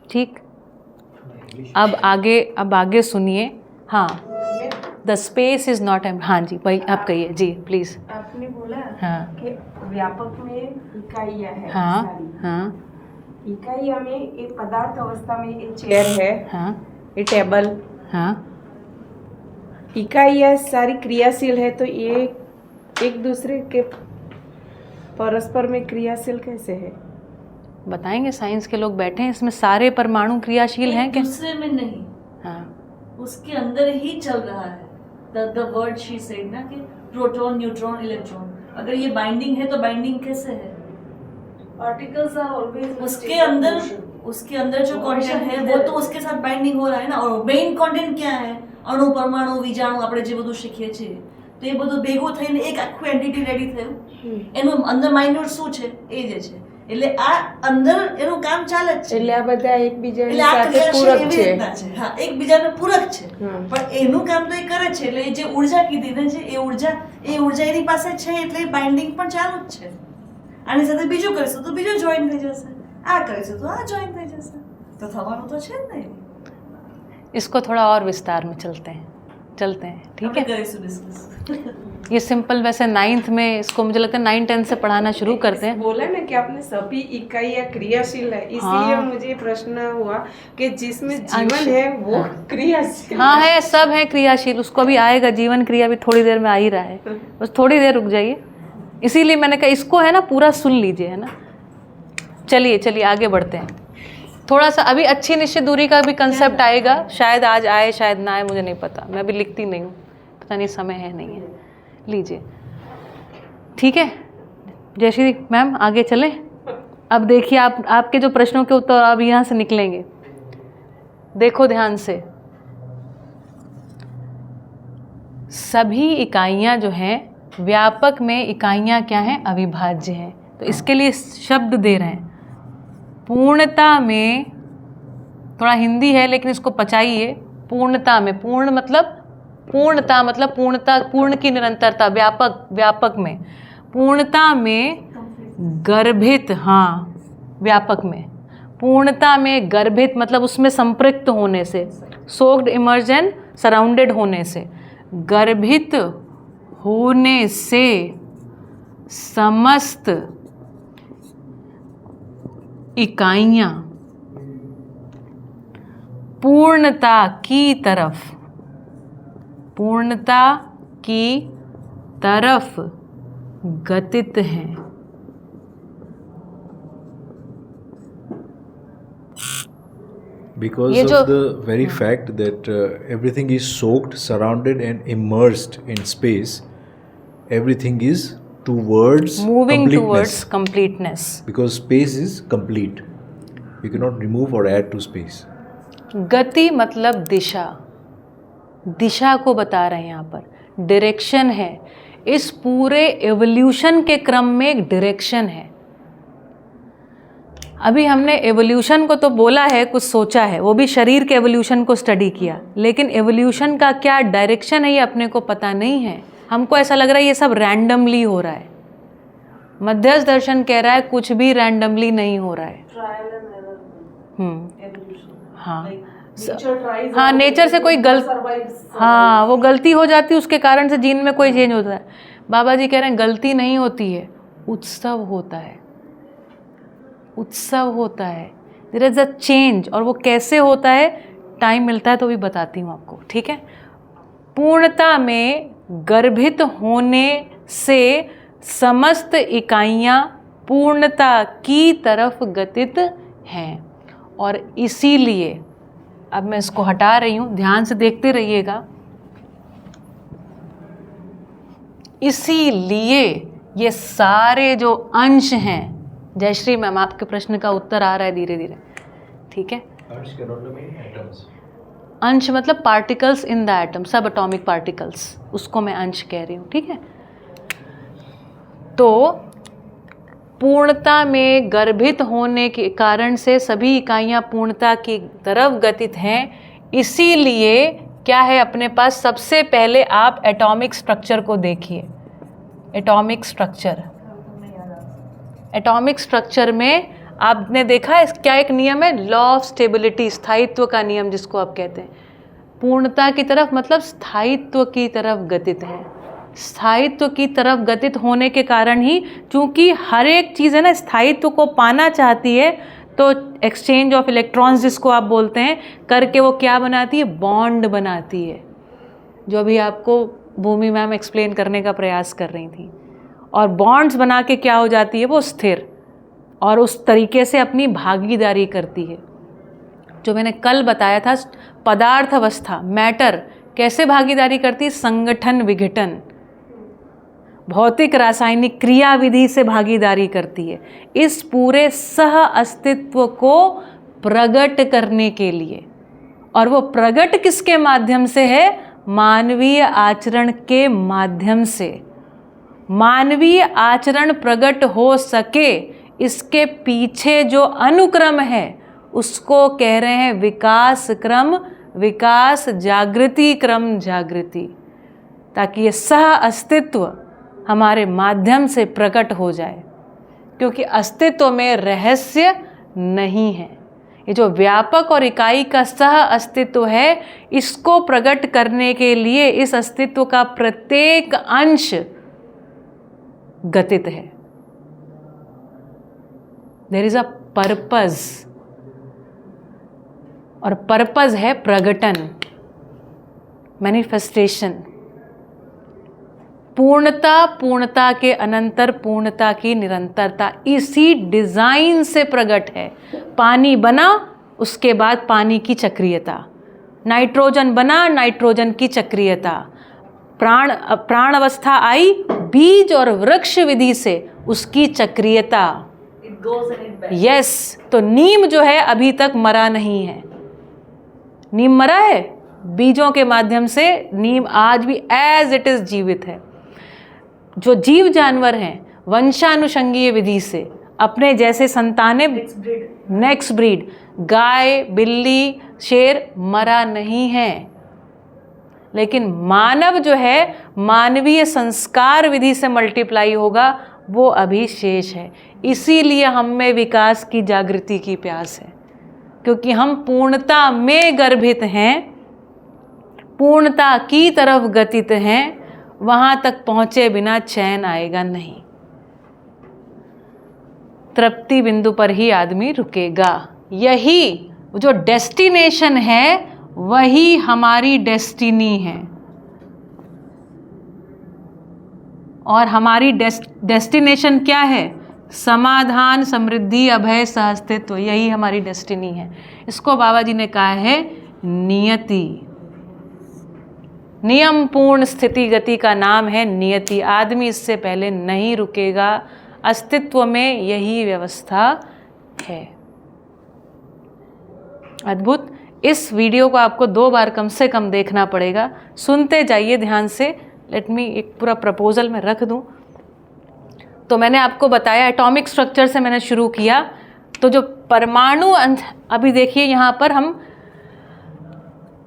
ठीक, अब आगे सुनिए। हाँ, the space is not M. हाँ जी भाई, आप कहिए जी प्लीज। आपने बोला हाँ कि व्यापक में इकाइयाँ है। हाँ सारी। हाँ इकाइयाँ में एक पदार्थ अवस्था में एक चेयर है, हाँ ये टेबल। हाँ। इकाइयाँ सारी क्रियाशील है, तो ये एक दूसरे के परस्पर में क्रियाशील कैसे है? बताएंगे, साइंस के लोग बैठे हैं इसमें। सारे परमाणु क्रियाशील हैं क्या? दूसरे में नहीं, हाँ, उसके अंदर ही चल रहा है। द वर्ड शी सेड ना कि प्रोटॉन, न्यूट्रॉन, इलेक्ट्रॉन। अगर ये बाइंडिंग है तो बाइंडिंग कैसे है? पार्टिकल्स आर ऑलवेज उसके अंदर जो कंटेंट है वो तो उसके साथ बाइंडिंग हो रहा है ना। और मेन कंटेंट क्या है? અણુ, પરમાણુ, વિજાણુ, આપણે જે બધું શીખીએ છીએ તો એ બધું ભેગું થઈને એક આખું એન્ટિટી રેડી થયું। એનું અંદર માઇન્યુટ શું છે એ જે છે, એટલે આ અંદર એનું કામ ચાલે જ છે। એટલે આ બધા એકબીજાની એટલે આ સાથે ક્રિયાશીલ પૂરક એવી છે। રીતના છે। હા, એકબીજાને પૂરક છે, હા। પણ એનું કામ તો એ કરે છે। એટલે એ જે ઉર્જા કીધી ને, જે એ ઉર્જા એની પાસે છે, એટલે બાઇન્ડિંગ પણ ચાલુ જ છે। આની સાથે બીજું કરીશું તો બીજું જોઈન થઈ જશે, આ કરીશું તો આ જોઈન થઈ જશે, તો થવાનું તો છે જ નહીં। इसको थोड़ा और विस्तार में चलते हैं। ठीक है, કરીશું डिस्कस। ये सिंपल वैसे 9th में, इसको मुझे लगता है 9-10 से पढ़ाना शुरू करते हैं। बोला ना कि आपने सभी इकाइयाँ क्रियाशील है, इसीलिए मुझे प्रश्न हुआ कि जिसमें जीवन है वो क्रियाशील हाँ है, सब है क्रियाशील। उसको अभी आएगा जीवन क्रिया भी, थोड़ी देर में आ ही रहा है, बस थोड़ी देर रुक जाइए। इसीलिए मैंने कहा इसको है ना पूरा सुन लीजिए, है ना। चलिए आगे बढ़ते हैं। थोड़ा सा अभी अच्छी निश्चित दूरी का भी कंसेप्ट आएगा, शायद आज आए शायद ना आए, मुझे नहीं पता। मैं अभी लिखती नहीं हूँ, पता नहीं समय है नहीं है। लीजिए, ठीक है जयश्री मैम, आगे चलें। अब देखिए, आपके जो प्रश्नों के उत्तर अब यहाँ से निकलेंगे। देखो ध्यान से, सभी इकाइयाँ जो हैं व्यापक में, इकाइयाँ क्या हैं? अविभाज्य हैं। तो इसके लिए शब्द दे रहे हैं। पूर्णता में, थोड़ा हिंदी है लेकिन इसको पचाइए। पूर्णता में, पूर्ण मतलब पूर्णता मतलब पूर्णता, पूर्ण की निरंतरता। व्यापक में, पूर्णता में गर्भित, हाँ व्यापक में, पूर्णता में गर्भित मतलब उसमें संपृक्त होने से, सोक्ड, इमर्ज एंड सराउंडेड होने से। गर्भित होने से समस्त इकाइयां पूर्णता की तरफ गतित हैं। Because of the very fact that everything is soaked, surrounded and immersed in space, everything is towards moving completeness. towards completeness. Because space is complete. You cannot remove or add to space. गति मतलब दिशा को बता रहे हैं यहाँ पर, direction है। इस पूरे एवोल्यूशन के क्रम में एक डायरेक्शन है। अभी हमने एवोल्यूशन को तो बोला है, कुछ सोचा है, वो भी शरीर के एवोल्यूशन को स्टडी किया, लेकिन एवोल्यूशन का क्या डायरेक्शन है ये अपने को पता नहीं है। हमको ऐसा लग रहा है ये सब रैंडमली हो रहा है। मध्यस्थ दर्शन कह रहा है कुछ भी रैंडमली नहीं हो रहा है। हाँ, नेचर से कोई वो गलती हो जाती है, उसके कारण से जीन में कोई चेंज होता है। बाबा जी कह रहे हैं गलती नहीं होती है, उत्सव होता है, देयर इज अ चेंज। और वो कैसे होता है, टाइम मिलता है तो भी बताती हूँ आपको, ठीक है। पूर्णता में गर्भित होने से समस्त इकाइयाँ पूर्णता की तरफ गतित हैं, और इसीलिए अब मैं इसको हटा रही हूँ, ध्यान से देखते रहिएगा। इसीलिए ये सारे जो अंश हैं, जयश्री मैम आपके प्रश्न का उत्तर आ रहा है धीरे धीरे, ठीक है। अंश मतलब पार्टिकल्स इन द एटम, सब एटॉमिक पार्टिकल्स, उसको मैं अंश कह रही हूँ, ठीक है। तो पूर्णता में गर्भित होने के कारण से सभी इकाइयाँ पूर्णता की तरफ गतित हैं। इसीलिए क्या है अपने पास, सबसे पहले आप एटॉमिक स्ट्रक्चर को देखिए। एटॉमिक स्ट्रक्चर में आपने देखा है क्या एक नियम है, लॉ ऑफ स्टेबिलिटी, स्थायित्व का नियम जिसको आप कहते हैं। पूर्णता की तरफ मतलब स्थायित्व की तरफ गतित है। स्थायित्व की तरफ गतित होने के कारण ही, चूंकि हर एक चीज़ है ना स्थायित्व को पाना चाहती है, तो एक्सचेंज ऑफ इलेक्ट्रॉन्स जिसको आप बोलते हैं करके वो क्या बनाती है, बॉन्ड बनाती है, जो अभी आपको भूमि मैम एक्सप्लेन करने का प्रयास कर रही थी। और बॉन्ड्स बना के क्या हो जाती है, वो स्थिर, और उस तरीके से अपनी भागीदारी करती है। जो मैंने कल बताया था, पदार्थ अवस्था, मैटर कैसे भागीदारी करती है, संगठन विघटन, भौतिक रासायनिक क्रिया विधि से भागीदारी करती है इस पूरे सह अस्तित्व को प्रकट करने के लिए। और वो प्रकट किसके माध्यम से है, मानवीय आचरण के माध्यम से। मानवीय आचरण प्रकट हो सके, इसके पीछे जो अनुक्रम है उसको कह रहे हैं विकास क्रम, विकास जागृति क्रम, जागृति, ताकि ये सह अस्तित्व हमारे माध्यम से प्रकट हो जाए। क्योंकि अस्तित्व में रहस्य नहीं है। ये जो व्यापक और इकाई का सह अस्तित्व है, इसको प्रकट करने के लिए इस अस्तित्व का प्रत्येक अंश गतित है। देयर इज अ पर्पज, और पर्पज है प्रकटन, मैनिफेस्टेशन। पूर्णता के अनंतर पूर्णता की निरंतरता इसी डिज़ाइन से प्रकट है। पानी बना, उसके बाद पानी की चक्रीयता, नाइट्रोजन बना, नाइट्रोजन की चक्रीयता, प्राण अवस्था आई, बीज और वृक्ष विधि से उसकी चक्रीयता। यस, तो नीम जो है अभी तक मरा नहीं है। नीम मरा है, बीजों के माध्यम से नीम आज भी एज इट इज जीवित है। जो जीव जानवर हैं वंशानुषंगीय विधि से अपने जैसे संतानें, नेक्स्ट ब्रीड, गाय, बिल्ली, शेर मरा नहीं है। लेकिन मानव जो है मानवीय संस्कार विधि से मल्टीप्लाई होगा, वो अभी शेष है। इसीलिए हम में विकास की जागृति की प्यास है, क्योंकि हम पूर्णता में गर्भित हैं। पूर्णता की तरफ गतित हैं, वहाँ तक पहुँचे बिना चैन आएगा नहीं। तृप्ति बिंदु पर ही आदमी रुकेगा। यही जो डेस्टिनेशन है वही हमारी डेस्टिनी है, और हमारी डेस्टिनेशन क्या है? समाधान, समृद्धि, अभय, सहअस्तित्व, यही हमारी डेस्टिनी है। इसको बाबा जी ने कहा है नियति। नियम पूर्ण स्थिति गति का नाम है नियति। आदमी इससे पहले नहीं रुकेगा। अस्तित्व में यही व्यवस्था है। अद्भुत। इस वीडियो को आपको 2 बार कम से कम देखना पड़ेगा। सुनते जाइए ध्यान से। लेट मी एक पूरा प्रपोजल में रख दूं। तो मैंने आपको बताया एटॉमिक स्ट्रक्चर से मैंने शुरू किया। तो जो परमाणु, अभी देखिए यहाँ पर हम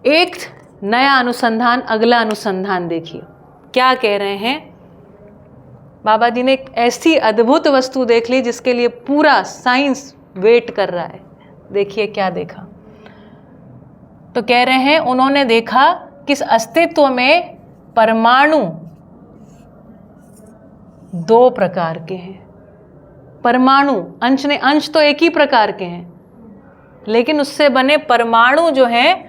एक नया अनुसंधान, अगला अनुसंधान देखिए क्या कह रहे हैं। बाबा जी ने एक ऐसी अद्भुत वस्तु देख ली जिसके लिए पूरा साइंस वेट कर रहा है। देखिए क्या देखा। तो कह रहे हैं उन्होंने देखा कि इस अस्तित्व में परमाणु 2 प्रकार के हैं। परमाणु, अंश तो एक ही प्रकार के हैं, लेकिन उससे बने परमाणु जो हैं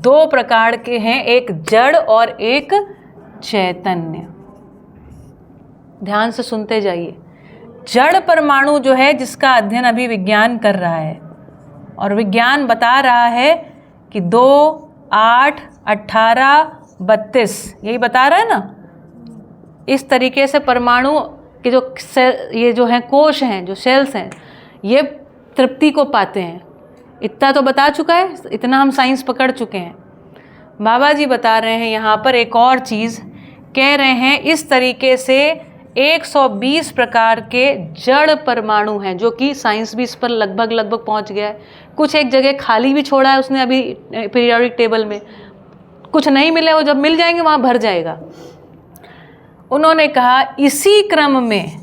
2 प्रकार के हैं, एक जड़ और एक चैतन्य। ध्यान से सुनते जाइए। जड़ परमाणु जो है, जिसका अध्ययन अभी विज्ञान कर रहा है, और विज्ञान बता रहा है कि 2, 8, 18, 32, यही बता रहा है ना। इस तरीके से परमाणु के जो ये जो हैं कोश हैं, जो सेल्स हैं, ये तृप्ति को पाते हैं। इतना तो बता चुका है, इतना हम साइंस पकड़ चुके हैं। बाबा जी बता रहे हैं यहाँ पर एक और चीज़। कह रहे हैं इस तरीके से 120 प्रकार के जड़ परमाणु हैं, जो कि साइंस भी इस पर लगभग पहुँच गया है। कुछ एक जगह खाली भी छोड़ा है उसने अभी पीरियोडिक टेबल में, कुछ नहीं मिले, वो जब मिल जाएंगे वहाँ भर जाएगा। उन्होंने कहा इसी क्रम में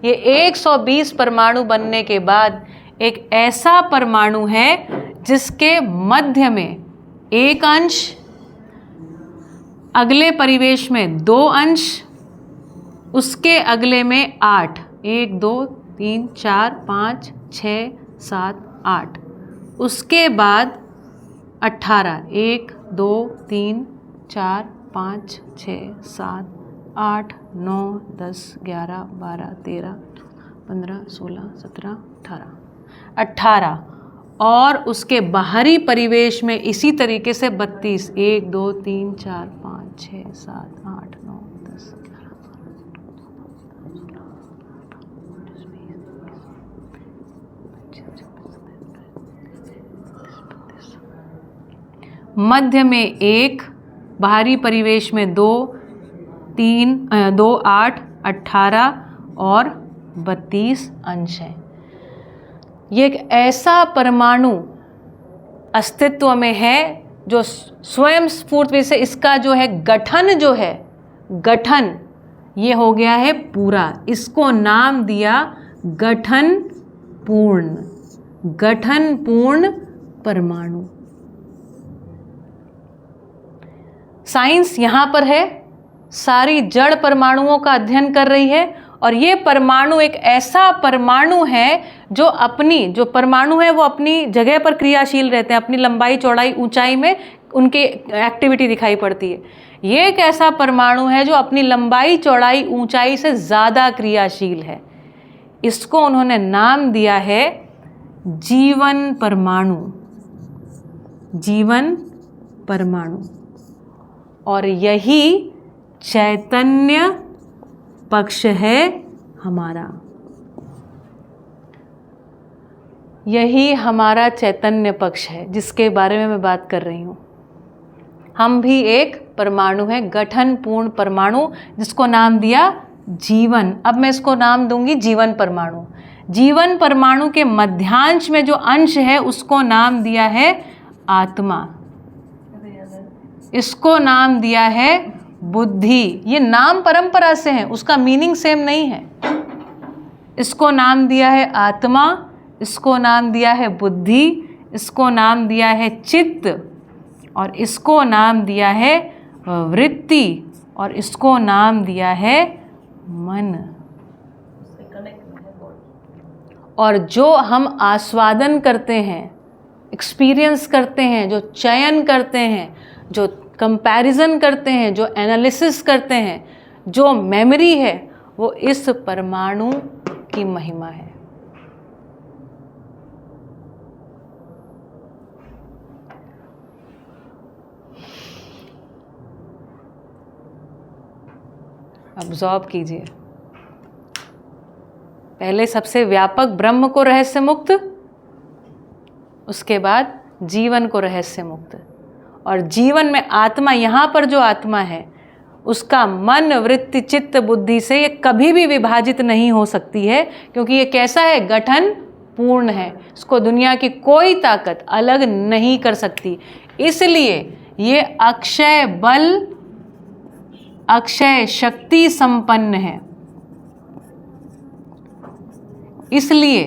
ये 120 परमाणु बनने के बाद एक ऐसा परमाणु है जिसके मध्य में 1 अंश, अगले परिवेश में 2 अंश, उसके अगले में 8, 1 2 3 4 5 6 7 8, उसके बाद 18, 1 2 3 4 5 6 7 8 9 10 11 12 13 15 16 17 18, और उसके बाहरी परिवेश में इसी तरीके से 32, 1 2 3 4 5 6 7 8 9 10 मध्य में 1, बाहरी परिवेश में 2, 3 2 8 18 और 32 अंश हैं। ये एक ऐसा परमाणु अस्तित्व में है जो स्वयं स्फूर्त से, इसका जो है गठन ये हो गया है पूरा। इसको नाम दिया गठन पूर्ण परमाणु। साइंस यहाँ पर है, सारी जड़ परमाणुओं का अध्ययन कर रही है, और ये परमाणु एक ऐसा परमाणु है जो परमाणु है वो अपनी जगह पर क्रियाशील रहते हैं, अपनी लंबाई चौड़ाई ऊंचाई में उनकी एक्टिविटी दिखाई पड़ती है। ये एक ऐसा परमाणु है जो अपनी लंबाई चौड़ाई ऊंचाई से ज़्यादा क्रियाशील है। इसको उन्होंने नाम दिया है जीवन परमाणु, और यही चैतन्य पक्ष है हमारा। यही हमारा चैतन्य पक्ष है जिसके बारे में मैं बात कर रही हूँ। हम भी एक परमाणु है, गठन पूर्ण परमाणु, जिसको नाम दिया जीवन। अब मैं इसको नाम दूंगी जीवन परमाणु। जीवन परमाणु के मध्यांश में जो अंश है उसको नाम दिया है आत्मा। इसको नाम दिया है बुद्धि। ये नाम परंपरा से हैं, उसका मीनिंग सेम नहीं है। इसको नाम दिया है आत्मा, इसको नाम दिया है बुद्धि, इसको नाम दिया है चित्त, और इसको नाम दिया है वृत्ति, और इसको नाम दिया है मन। और जो हम आस्वादन करते हैं, एक्सपीरियंस करते हैं, जो चयन करते हैं, जो कंपैरिजन करते हैं, जो एनालिसिस करते हैं, जो मेमोरी है, वो इस परमाणु की महिमा है। अब्जॉर्ब कीजिए। पहले सबसे व्यापक ब्रह्म को रहस्य मुक्त, उसके बाद जीवन को रहस्य मुक्त। और जीवन में आत्मा, यहाँ पर जो आत्मा है, उसका मन, वृत्ति, चित्त, बुद्धि से ये कभी भी विभाजित नहीं हो सकती है, क्योंकि ये कैसा है? गठन पूर्ण है। इसको दुनिया की कोई ताकत अलग नहीं कर सकती। इसलिए ये अक्षय बल, अक्षय शक्ति संपन्न है। इसलिए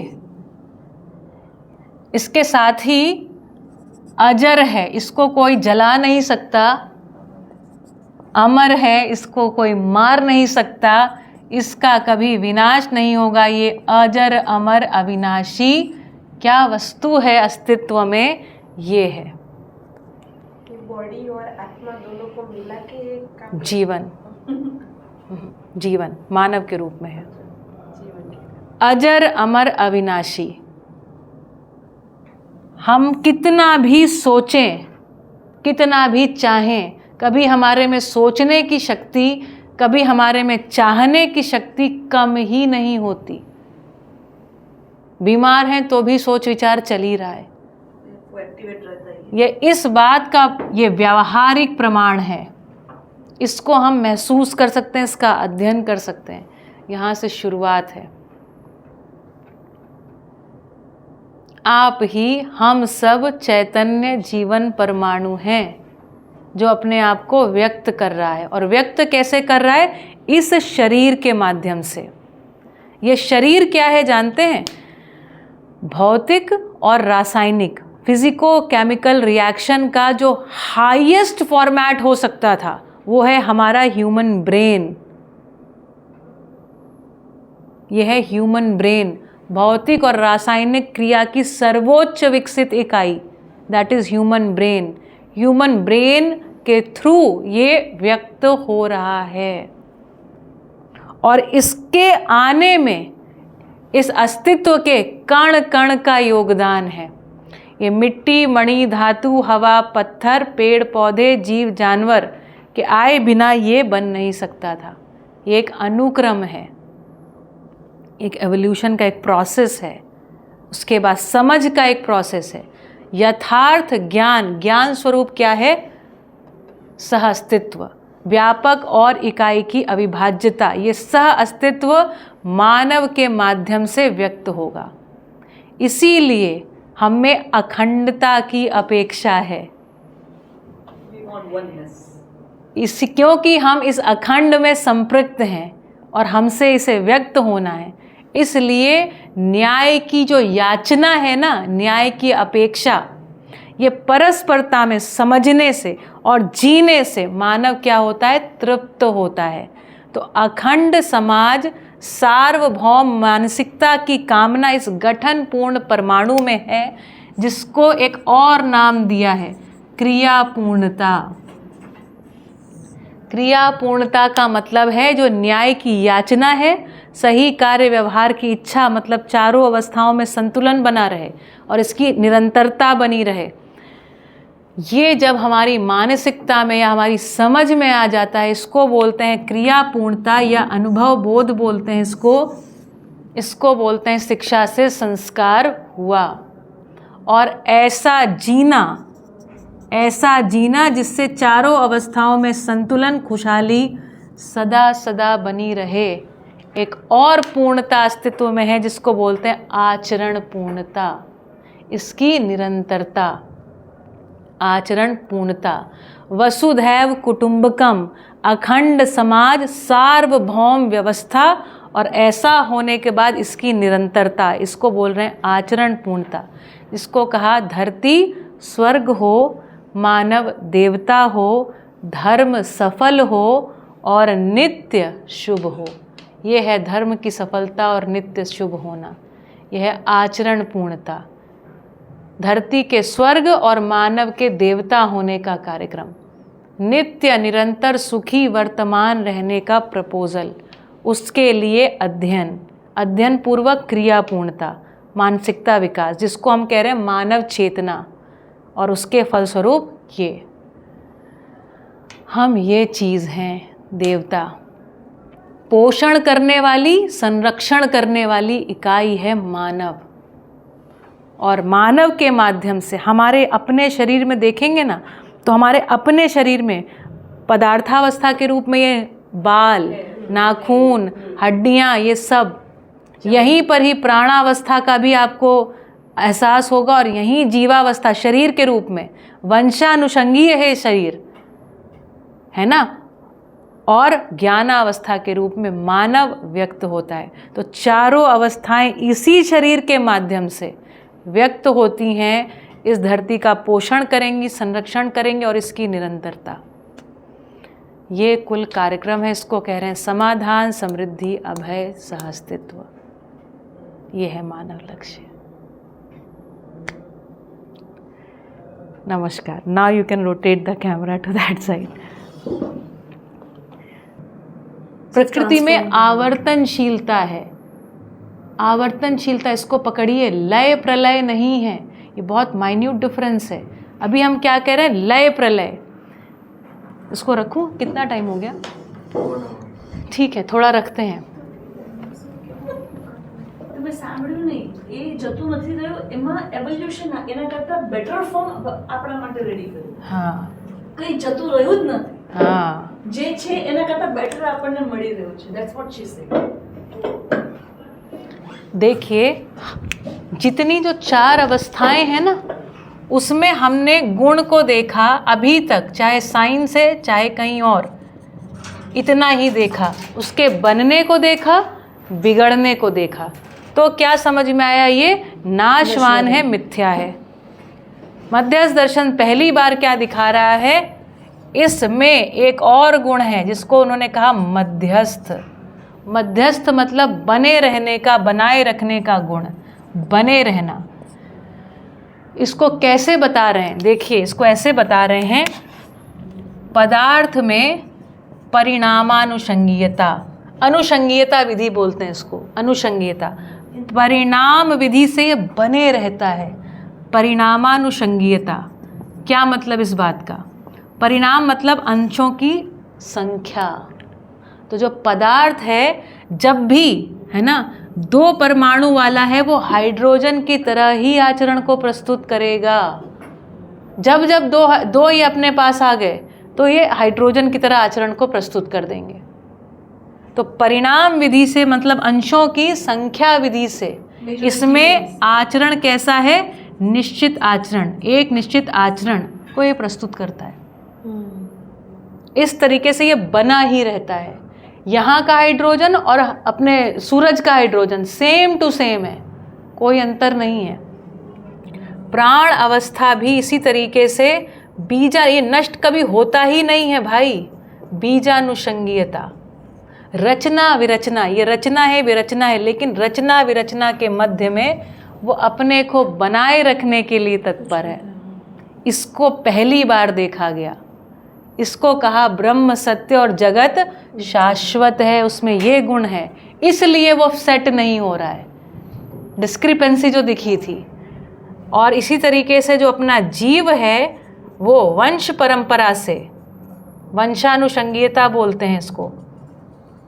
इसके साथ ही अजर है, इसको कोई जला नहीं सकता। अमर है, इसको कोई मार नहीं सकता। इसका कभी विनाश नहीं होगा। ये अजर, अमर, अविनाशी क्या वस्तु है अस्तित्व में? ये है बॉडी और आत्मा दोनों को मिला के जीवन। जीवन मानव के रूप में है। अजर, अमर, अविनाशी। हम कितना भी सोचें, कितना भी चाहें, कभी हमारे में सोचने की शक्ति, कभी हमारे में चाहने की शक्ति कम ही नहीं होती। बीमार हैं तो भी सोच विचार चल ही रहा है। वो एक्टिवेट रहता है। ये इस बात का ये व्यावहारिक प्रमाण है। इसको हम महसूस कर सकते हैं, इसका अध्ययन कर सकते हैं। यहाँ से शुरुआत है। आप ही हम सब चैतन्य जीवन परमाणु हैं, जो अपने आप को व्यक्त कर रहा है। और व्यक्त कैसे कर रहा है? इस शरीर के माध्यम से। ये शरीर क्या है जानते हैं? भौतिक और रासायनिक, फिजिको केमिकल रिएक्शन का जो हाईएस्ट फॉर्मेट हो सकता था, वो है हमारा ह्यूमन ब्रेन। यह है ह्यूमन ब्रेन, भौतिक और रासायनिक क्रिया की सर्वोच्च विकसित इकाई, that is human brain. Human brain के थ्रू ये व्यक्त हो रहा है। और इसके आने में इस अस्तित्व के कण कण का योगदान है। ये मिट्टी, मणि, धातु, हवा, पत्थर, पेड़ पौधे, जीव जानवर के आए बिना ये बन नहीं सकता था। ये एक अनुक्रम है, एक एवोल्यूशन का एक प्रोसेस है। उसके बाद समझ का एक प्रोसेस है। यथार्थ ज्ञान, ज्ञान स्वरूप क्या है? सह अस्तित्व, व्यापक और इकाई की अविभाज्यता। ये सह अस्तित्व मानव के माध्यम से व्यक्त होगा। इसीलिए हमें अखंडता की अपेक्षा है। क्योंकि हम इस अखंड में संपृक्त हैं और हमसे इसे व्यक्त होना है। इसलिए न्याय की जो याचना है ना, न्याय की अपेक्षा, ये परस्परता में समझने से और जीने से मानव क्या होता है? तृप्त होता है। तो अखंड समाज, सार्वभौम मानसिकता की कामना इस गठन पूर्ण परमाणु में है, जिसको एक और नाम दिया है क्रियापूर्णता। क्रियापूर्णता का मतलब है जो न्याय की याचना है, सही कार्य व्यवहार की इच्छा, मतलब चारों अवस्थाओं में संतुलन बना रहे और इसकी निरंतरता बनी रहे। ये जब हमारी मानसिकता में या हमारी समझ में आ जाता है, इसको बोलते हैं क्रियापूर्णता या अनुभव बोध बोलते हैं इसको बोलते हैं शिक्षा से संस्कार हुआ। और ऐसा जीना जिससे चारों अवस्थाओं में संतुलन, खुशहाली सदा सदा बनी रहे। एक और पूर्णता अस्तित्व में है जिसको बोलते हैं आचरण पूर्णता, इसकी निरंतरता। आचरण पूर्णता, वसुधैव कुटुंबकम, अखंड समाज, सार्वभौम व्यवस्था और ऐसा होने के बाद इसकी निरंतरता, इसको बोल रहे हैं आचरण पूर्णता। जिसको कहा धरती स्वर्ग हो, मानव देवता हो, धर्म सफल हो और नित्य शुभ हो। ये है धर्म की सफलता और नित्य शुभ होना। यह है आचरण पूर्णता, धरती के स्वर्ग और मानव के देवता होने का कार्यक्रम, नित्य निरंतर सुखी वर्तमान रहने का प्रपोजल, उसके लिए अध्ययन पूर्वक क्रिया पूर्णता, मानसिकता विकास, जिसको हम कह रहे हैं मानव चेतना, और उसके फलस्वरूप हम ये चीज़ हैं देवता। पोषण करने वाली, संरक्षण करने वाली इकाई है मानव, और मानव के माध्यम से हमारे अपने शरीर में देखेंगे ना, तो हमारे अपने शरीर में पदार्थावस्था के रूप में ये बाल, नाखून, हड्डियाँ, ये सब, यहीं पर ही प्राणावस्था का भी आपको एहसास होगा, और यहीं जीवावस्था शरीर के रूप में वंशानुषंगीय है शरीर, है ना, और ज्ञानावस्था के रूप में मानव व्यक्त होता है। तो चारों अवस्थाएं इसी शरीर के माध्यम से व्यक्त होती हैं, इस धरती का पोषण करेंगी, संरक्षण करेंगे, और इसकी निरंतरता। ये कुल कार्यक्रम है, इसको कह रहे हैं समाधान, समृद्धि, अभय, सहअस्तित्व। ये है मानव लक्ष्य। नमस्कार। Now you can rotate the camera to that side. प्रकृति में आवर्तनशीलता है, आवर्तनशीलता, इसको पकड़िए, लय प्रलय नहीं है। ये बहुत माइन्यूट डिफरेंस है। अभी हम क्या कह रहे हैं, लय प्रलय। इसको रखूं? कितना टाइम हो गया? ठीक है, थोड़ा रखते हैं। તમે સાંભળ્યું નહીં, એ જતું નથી રહ્યું, એમાં એવોલ્યુશન એના કરતા બેટર ફોર્મ આપણા માટે રેડી કર્યું. हाँ કઈ જતું રહ્યું જ નથી. हाँ, જે છે એના કરતા બેટર આપણને મળી રહ્યું છે. That's vote she said. देखिए, जितनी जो 4 अवस्थाएं हैं ना, उसमें हमने गुण को देखा अभी तक, चाहे साइंस है चाहे कहीं और, इतना ही देखा। उसके बनने को देखा, बिगड़ने को देखा, तो क्या समझ में आया? ये नाशवान है, मिथ्या है। मध्यस्थ दर्शन पहली बार क्या दिखा रहा है? इसमें एक और गुण है जिसको उन्होंने कहा मध्यस्थ। मध्यस्थ मतलब बने रहने का, बनाए रखने का गुण, बने रहना। इसको कैसे बता रहे हैं? देखिए, इसको ऐसे बता रहे हैं, पदार्थ में परिणामानुषंगीयता, अनुषंगीयता विधि बोलते हैं इसको, अनुषंगीयता, परिणाम विधि से ये बने रहता है। परिणामानुषंगीयता क्या मतलब इस बात का? परिणाम मतलब अंशों की संख्या। तो जो पदार्थ है, जब भी, है ना, 2 परमाणु वाला है, वो हाइड्रोजन की तरह ही आचरण को प्रस्तुत करेगा। जब जब दो ही अपने पास आ गए, तो ये हाइड्रोजन की तरह आचरण को प्रस्तुत कर देंगे। तो परिणाम विधि से मतलब अंशों की संख्या विधि से, इसमें आचरण कैसा है? निश्चित आचरण, एक निश्चित आचरण को ये प्रस्तुत करता है। इस तरीके से ये बना ही रहता है। यहाँ का हाइड्रोजन और अपने सूरज का हाइड्रोजन सेम टू सेम है, कोई अंतर नहीं है। प्राण अवस्था भी इसी तरीके से ये नष्ट कभी होता ही नहीं है भाई। बीजानुषंगीयता, रचना विरचना, ये रचना है विरचना है, लेकिन रचना विरचना के मध्य में वो अपने को बनाए रखने के लिए तत्पर है। इसको पहली बार देखा गया। इसको कहा ब्रह्म सत्य और जगत शाश्वत है, उसमें ये गुण है, इसलिए वो सेट नहीं हो रहा है, डिस्क्रिपेंसी जो दिखी थी। और इसी तरीके से जो अपना जीव है, वो वंश परंपरा से, वंशानुषंगीयता बोलते हैं इसको,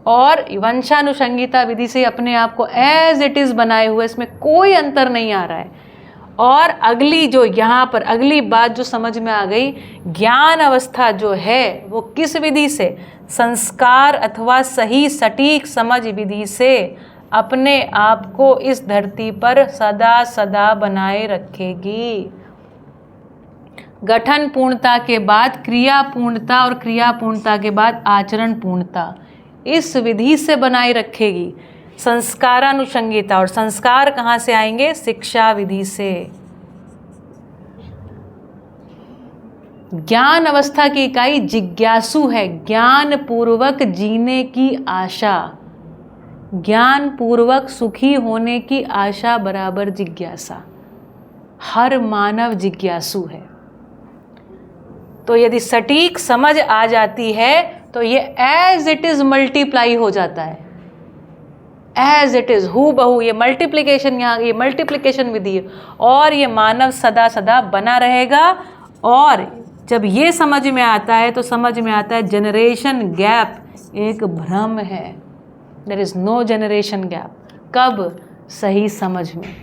और वंशानुषंगीयता विधि से अपने आप को एज इट इज़ बनाए हुए, इसमें कोई अंतर नहीं आ रहा है। और अगली जो यहाँ पर अगली बात जो समझ में आ गई, ज्ञान अवस्था जो है वो किस विधि से? संस्कार अथवा सही सटीक समझ विधि से अपने आप को इस धरती पर सदा सदा बनाए रखेगी। गठन पूर्णता के बाद क्रिया पूर्णता, और क्रिया पूर्णता के बाद आचरण पूर्णता, इस विधि से बनाए रखेगी। संस्कारानुषंगीयता, और संस्कार कहाँ से आएंगे? शिक्षा विधि से। ज्ञान अवस्था की इकाई जिज्ञासु है, ज्ञान पूर्वक जीने की आशा, ज्ञान पूर्वक सुखी होने की आशा बराबर जिज्ञासा। हर मानव जिज्ञासु है। तो यदि सटीक समझ आ जाती है तो ये एज इट इज मल्टीप्लाई हो जाता है, एज इट इज, हू बहू। ये मल्टीप्लिकेशन, यहाँ ये मल्टीप्लिकेशन विधि है, और ये मानव सदा सदा बना रहेगा। और जब ये समझ में आता है तो समझ में आता है जनरेशन गैप एक भ्रम है। There is no generation gap. कब? सही समझ में।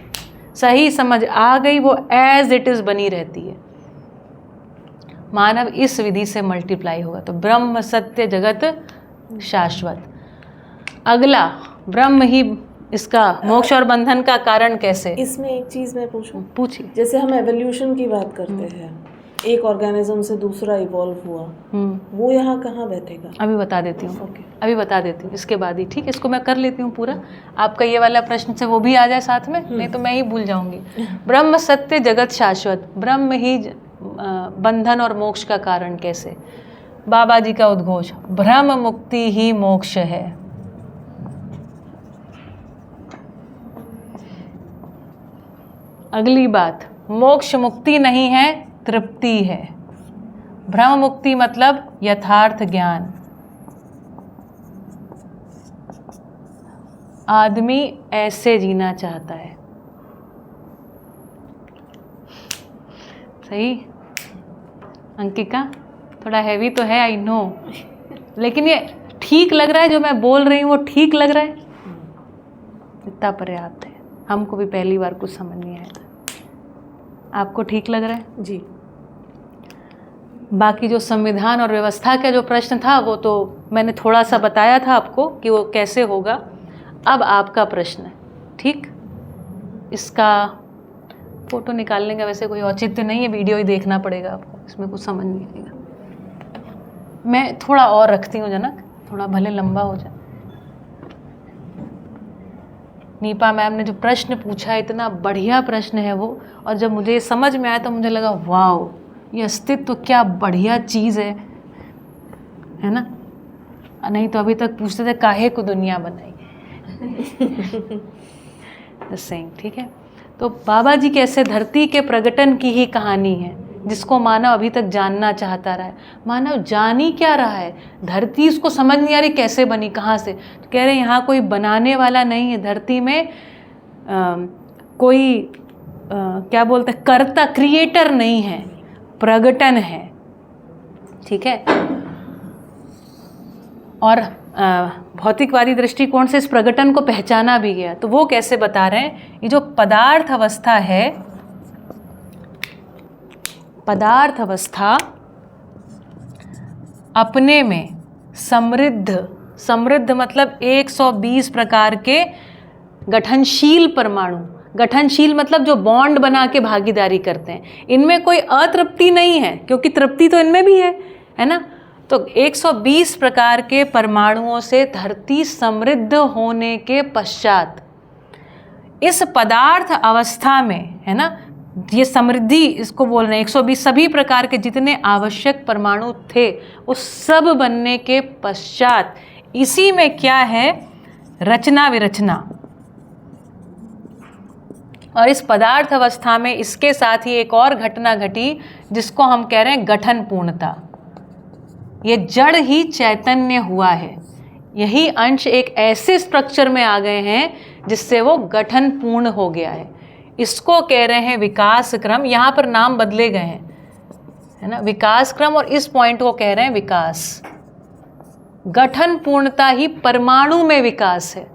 सही समझ आ गई, वो एज इट इज बनी रहती है। मानव इस विधि से मल्टीप्लाई होगा। तो ब्रह्म सत्य जगत शाश्वत। अगला, ब्रह्म ही इसका मोक्ष और बंधन का कारण कैसे? इसमें एक चीज मैं पूछूं? पूछिए। जैसे हम एवोल्यूशन की बात करते हैं, एक ऑर्गेनिज्म से दूसरा इवॉल्व हुआ, वो यहाँ कहाँ बैठेगा? अभी बता देती हूँ। अभी बता देती हूँ, इसके बाद ही। ठीक, इसको मैं कर लेती हूँ पूरा। आपका ये वाला प्रश्न से वो भी आ जाए साथ में, नहीं तो मैं ही भूल जाऊंगी। ब्रह्म सत्य जगत शाश्वत, ब्रह्म ही बंधन और मोक्ष का कारण कैसे? बाबा जी का उद्घोष, ब्रह्म मुक्ति ही मोक्ष है। अगली बात, मोक्ष मुक्ति नहीं है, तृप्ति है। ब्रह्म मुक्ति मतलब यथार्थ ज्ञान। आदमी ऐसे जीना चाहता है। सही अंकिका? थोड़ा हैवी तो है, आई नो, लेकिन ये ठीक लग रहा है। जो मैं बोल रही हूँ वो ठीक लग रहा है, इतना पर्याप्त है। हमको भी पहली बार कुछ समझ नहीं आया था। आपको ठीक लग रहा है? जी। बाकी जो संविधान और व्यवस्था का जो प्रश्न था वो तो मैंने थोड़ा सा बताया था आपको कि वो कैसे होगा। अब आपका प्रश्न है, ठीक? इसका फोटो निकालने का वैसे कोई औचित्य नहीं है, वीडियो ही देखना पड़ेगा आपको, इसमें कुछ समझ नहीं आएगा। मैं थोड़ा और रखती हूँ जनक, थोड़ा भले लंबा हो जाए। नीपा मैम ने जो प्रश्न पूछा, इतना बढ़िया प्रश्न है वो, और जब मुझे समझ में आया तो मुझे लगा वाओ, ये अस्तित्व क्या बढ़िया चीज़ है ना? नहीं तो अभी तक पूछते थे काहे को दुनिया बनाई। द सेम, ठीक है? तो बाबा जी कैसे धरती के प्रगटन की ही कहानी है, जिसको मानव अभी तक जानना चाहता रहा है। मानव जान ही क्या रहा है? धरती उसको समझ नहीं आ रही कैसे बनी, कहाँ से। तो कह रहे हैं यहाँ कोई बनाने वाला नहीं है, धरती में कोई क्या बोलते हैं, कर्ता, क्रिएटर नहीं है, प्रगटन है। ठीक है? और भौतिकवादी दृष्टिकोण से इस प्रगटन को पहचाना भी गया। तो वो कैसे बता रहे हैं? ये जो पदार्थ अवस्था है, पदार्थ अवस्था अपने में समृद्ध मतलब 120 प्रकार के गठनशील परमाणु। गठनशील मतलब जो बॉन्ड बना के भागीदारी करते हैं। इनमें कोई अतृप्ति नहीं है, क्योंकि तृप्ति तो इनमें भी है ना? तो 120 प्रकार के परमाणुओं से धरती समृद्ध होने के पश्चात इस पदार्थ अवस्था में, है ना, ये समृद्धि इसको बोल रहे हैं, 120 सभी प्रकार के जितने आवश्यक परमाणु थे उस सब बनने के पश्चात इसी में क्या है? रचना विरचना। और इस पदार्थ अवस्था में इसके साथ ही एक और घटना घटी जिसको हम कह रहे हैं गठन पूर्णता। ये जड़ ही चैतन्य हुआ है। यही अंश एक ऐसे स्ट्रक्चर में आ गए हैं जिससे वो गठन पूर्ण हो गया है। इसको कह रहे हैं विकास क्रम। यहाँ पर नाम बदले गए हैं, है ना, विकास क्रम, और इस पॉइंट को कह रहे हैं विकास। गठन पूर्णता ही परमाणु में विकास है।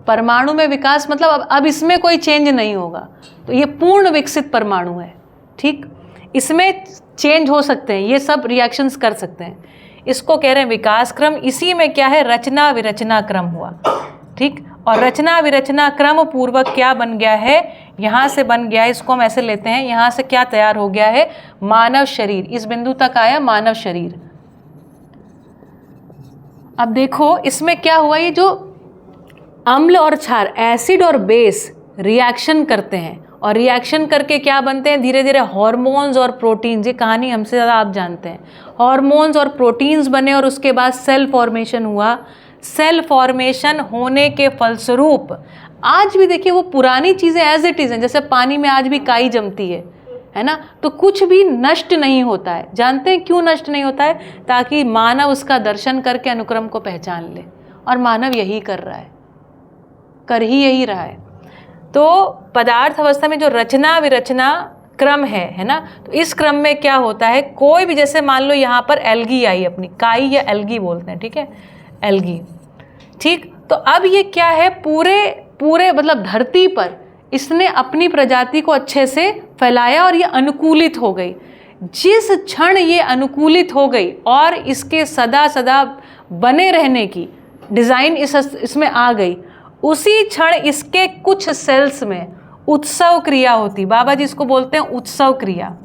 परमाणु में विकास मतलब अब इसमें कोई चेंज नहीं होगा, तो ये पूर्ण विकसित परमाणु है। ठीक, इसमें चेंज हो सकते हैं, ये सब रिएक्शंस कर सकते हैं। इसको कह रहे हैं विकास क्रम। इसी में क्या है? रचना विरचना क्रम हुआ। ठीक, और रचना विरचना क्रम पूर्वक क्या बन गया है? यहाँ से बन गया है, इसको हम ऐसे लेते हैं, यहाँ से क्या तैयार हो गया है? मानव शरीर। इस बिंदु तक आया मानव शरीर। अब देखो इसमें क्या हुआ, ये जो अम्ल और क्षार, एसिड और बेस रिएक्शन करते हैं और रिएक्शन करके क्या बनते हैं, धीरे धीरे हार्मोन्स और प्रोटीन्स, ये कहानी हमसे ज़्यादा आप जानते हैं। हार्मोन्स और प्रोटीन्स बने और उसके बाद सेल फॉर्मेशन हुआ। सेल फॉर्मेशन होने के फलस्वरूप आज भी देखिए वो पुरानी चीज़ें एज इट इज़ हैं, जैसे पानी में आज भी काई जमती है ना, तो कुछ भी नष्ट नहीं होता है। जानते हैं क्यों नष्ट नहीं होता है? ताकि मानव उसका दर्शन करके अनुक्रम को पहचान ले, और मानव यही कर रहा है, कर ही यही रहा है। तो पदार्थ अवस्था में जो रचना विरचना क्रम है ना, तो इस क्रम में क्या होता है, कोई भी, जैसे मान लो यहाँ पर एल्गी आई अपनी, काई या एल्गी बोलते हैं, ठीक है, एल्गी, ठीक। तो अब ये क्या है, पूरे मतलब धरती पर इसने अपनी प्रजाति को अच्छे से फैलाया और ये अनुकूलित हो गई। जिस क्षण ये अनुकूलित हो गई और इसके सदा सदा बने रहने की डिज़ाइन इसमें आ गई, उसी क्षण इसके कुछ सेल्स में उत्सव क्रिया होती। बाबा जी इसको बोलते हैं उत्सव क्रिया।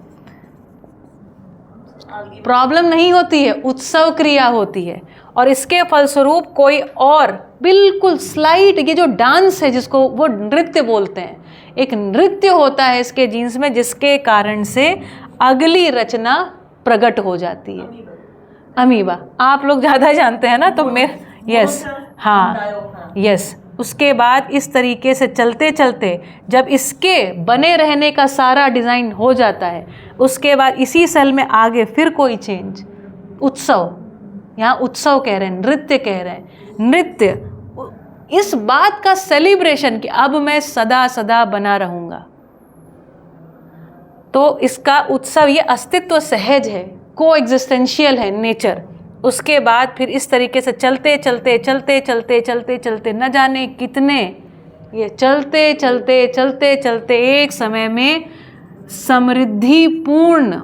प्रॉब्लम नहीं होती है, उत्सव क्रिया होती है, और इसके फलस्वरूप कोई और बिल्कुल स्लाइट, ये जो डांस है जिसको वो नृत्य बोलते हैं, एक नृत्य होता है इसके जीन्स में, जिसके कारण से अगली रचना प्रकट हो जाती है। अमीबा आप लोग ज़्यादा जानते हैं ना, तो यस, हाँ यस। उसके बाद इस तरीके से चलते चलते जब इसके बने रहने का सारा डिज़ाइन हो जाता है, उसके बाद इसी सेल में आगे फिर कोई चेंज, उत्सव, यहाँ उत्सव कह रहे हैं, नृत्य कह रहे हैं, नृत्य, इस बात का सेलिब्रेशन कि अब मैं सदा सदा बना रहूँगा। तो इसका उत्सव, ये अस्तित्व सहज है, को एग्जिस्टेंशियल है नेचर। उसके बाद फिर इस तरीके से चलते चलते चलते चलते चलते चलते न जाने कितने, ये चलते चलते चलते चलते एक समय में समृद्धिपूर्ण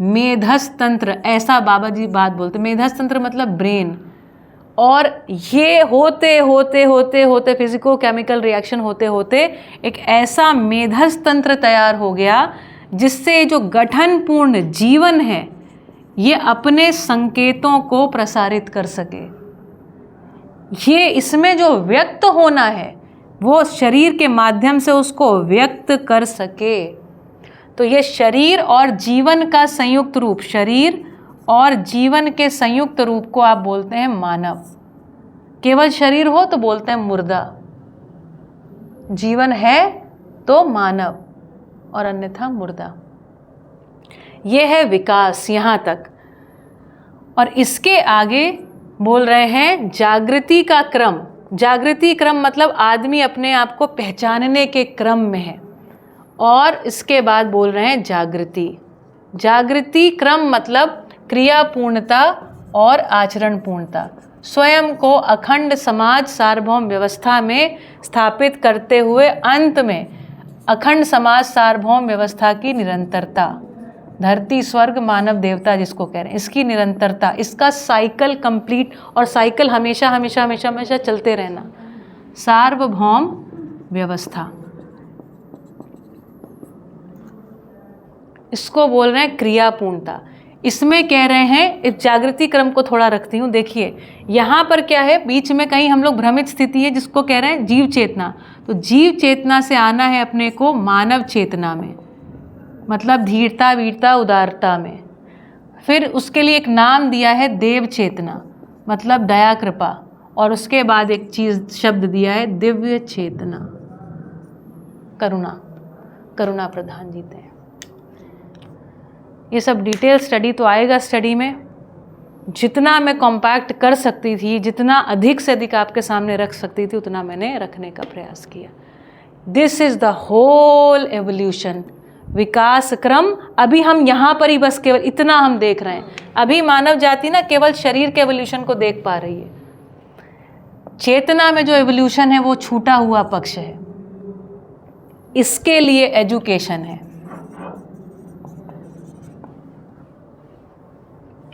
मेधस तंत्र, ऐसा बाबा जी बात बोलते। मेधस तंत्र मतलब ब्रेन, और ये होते होते होते होते फिजिको केमिकल रिएक्शन होते होते एक ऐसा मेधस तंत्र तैयार हो गया जिससे जो गठनपूर्ण जीवन है ये अपने संकेतों को प्रसारित कर सके। ये इसमें जो व्यक्त होना है वो शरीर के माध्यम से उसको व्यक्त कर सके। तो ये शरीर और जीवन का संयुक्त रूप, शरीर और जीवन के संयुक्त रूप को आप बोलते हैं मानव। केवल शरीर हो तो बोलते हैं मुर्दा, जीवन है तो मानव, और अन्यथा मुर्दा। ये है विकास यहाँ तक। और इसके आगे बोल रहे हैं जागृति का क्रम। जागृति क्रम मतलब आदमी अपने आप को पहचानने के क्रम में है। और इसके बाद बोल रहे हैं जागृति। जागृति क्रम मतलब क्रिया पूर्णता और आचरण पूर्णता, स्वयं को अखंड समाज सार्वभौम व्यवस्था में स्थापित करते हुए अंत में अखंड समाज सार्वभौम व्यवस्था की निरंतरता, धरती स्वर्ग मानव देवता जिसको कह रहे हैं, इसकी निरंतरता, इसका साइकिल कंप्लीट, और साइकिल हमेशा हमेशा हमेशा हमेशा चलते रहना, सार्वभौम व्यवस्था, इसको बोल रहे हैं क्रियापूर्णता। इसमें कह रहे हैं, इस जागृति क्रम को थोड़ा रखती हूँ, देखिए यहाँ पर क्या है, बीच में कहीं हम लोग भ्रमित स्थिति है जिसको कह रहे हैं जीव चेतना। तो जीव चेतना से आना है अपने को मानव चेतना में, मतलब धीरता वीरता उदारता में। फिर उसके लिए एक नाम दिया है देव चेतना, मतलब दया कृपा, और उसके बाद एक चीज़ शब्द दिया है दिव्य चेतना, करुणा, करुणा प्रधान जीते हैं। ये सब डिटेल स्टडी तो आएगा स्टडी में, जितना मैं कॉम्पैक्ट कर सकती थी, जितना अधिक से अधिक आपके सामने रख सकती थी, उतना मैंने रखने का प्रयास किया। This is the whole evolution, विकास क्रम। अभी हम यहाँ पर ही बस केवल इतना हम देख रहे हैं। अभी मानव जाति ना केवल शरीर के एवोल्यूशन को देख पा रही है, चेतना में जो एवोल्यूशन है वो छूटा हुआ पक्ष है। इसके लिए एजुकेशन है,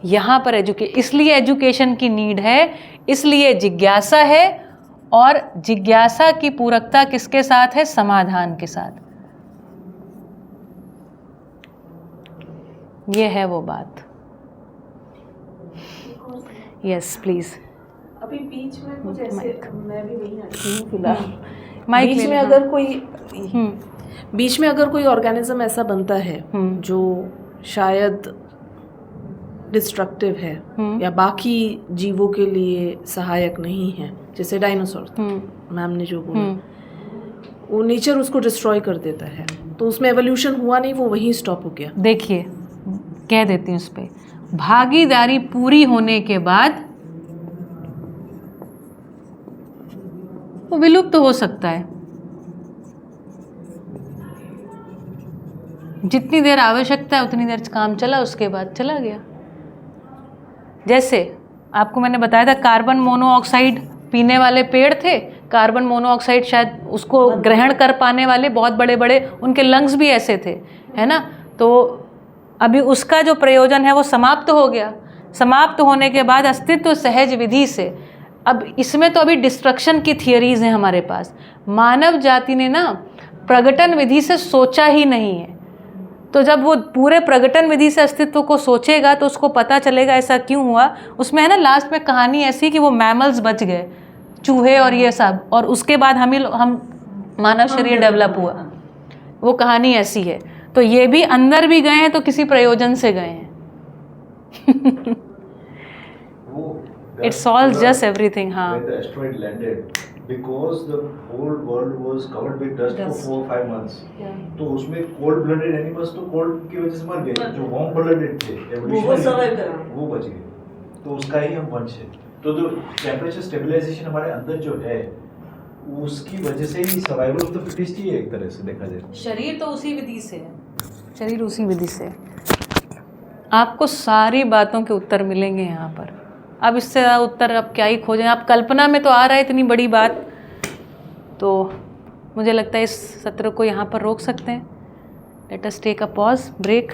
यहाँ पर इसलिए एजुकेशन की नीड है, इसलिए जिज्ञासा है, और जिज्ञासा की पूरकता किसके साथ है? समाधान के साथ। ये है वो बात। Yes please. अभी बीच में कुछ ऐसे, मैं भी वही आई फिलहाल बीच में अगर कोई बीच में अगर कोई ऑर्गेनिज्म ऐसा बनता है जो शायद डिस्ट्रक्टिव है या बाकी जीवों के लिए सहायक नहीं है, जैसे डायनासोर मैम ने जो बोला, वो नेचर उसको डिस्ट्रॉय कर देता है, तो उसमें एवोल्यूशन हुआ नहीं, वो वहीं स्टॉप हो गया। देखिए कह देती हूँ उस पर, भागीदारी पूरी होने के बाद वो विलुप्त हो सकता है। जितनी देर आवश्यकता है उतनी देर काम चला, उसके बाद चला गया। जैसे आपको मैंने बताया था कार्बन मोनोऑक्साइड पीने वाले पेड़ थे, कार्बन मोनोऑक्साइड शायद उसको ग्रहण कर पाने वाले बहुत बड़े बड़े उनके लंग्स भी ऐसे थे, है ना। तो अभी उसका जो प्रयोजन है वो समाप्त हो गया। समाप्त होने के बाद अस्तित्व सहज विधि से, अब इसमें तो अभी डिस्ट्रक्शन की थियरीज हैं हमारे पास। मानव जाति ने ना प्रगटन विधि से सोचा ही नहीं है, तो जब वो पूरे प्रगटन विधि से अस्तित्व को सोचेगा तो उसको पता चलेगा ऐसा क्यों हुआ। उसमें है ना लास्ट में कहानी ऐसी कि वो मैमल्स बच गए, चूहे और ये सब, और उसके बाद हम मानव शरीर डेवलप हुआ। वो कहानी ऐसी है। तो ये भी अंदर भी गए हैं तो किसी प्रयोजन से गए हैं। It solves just everything. हाँ। When the asteroid landed, because the whole world was covered with dust for 4-5 months. तो उसमें cold blooded animals तो cold की वजह से मर गए, जो warm blooded थे वो survive करा, वो बच गए। तो उसका ही हम वंश है। तो जो टेम्परेचर स्टेबलाइजेशन हमारे अंदर जो है, उसकी वजह से ही सर्वाइवल ऑफ द फिटेस्ट ही है एक तरह से देखा जाए। शरीर तो उसी विधि से है, शरीर उसी विधि से है। आपको सारी बातों के उत्तर मिलेंगे यहाँ पर। अब इससे ज़्यादा उत्तर अब क्या ही खोजें। आप कल्पना में तो आ रहा है इतनी बड़ी बात, तो मुझे लगता है इस सत्र को यहाँ पर रोक सकते हैं। Let us take a pause, break.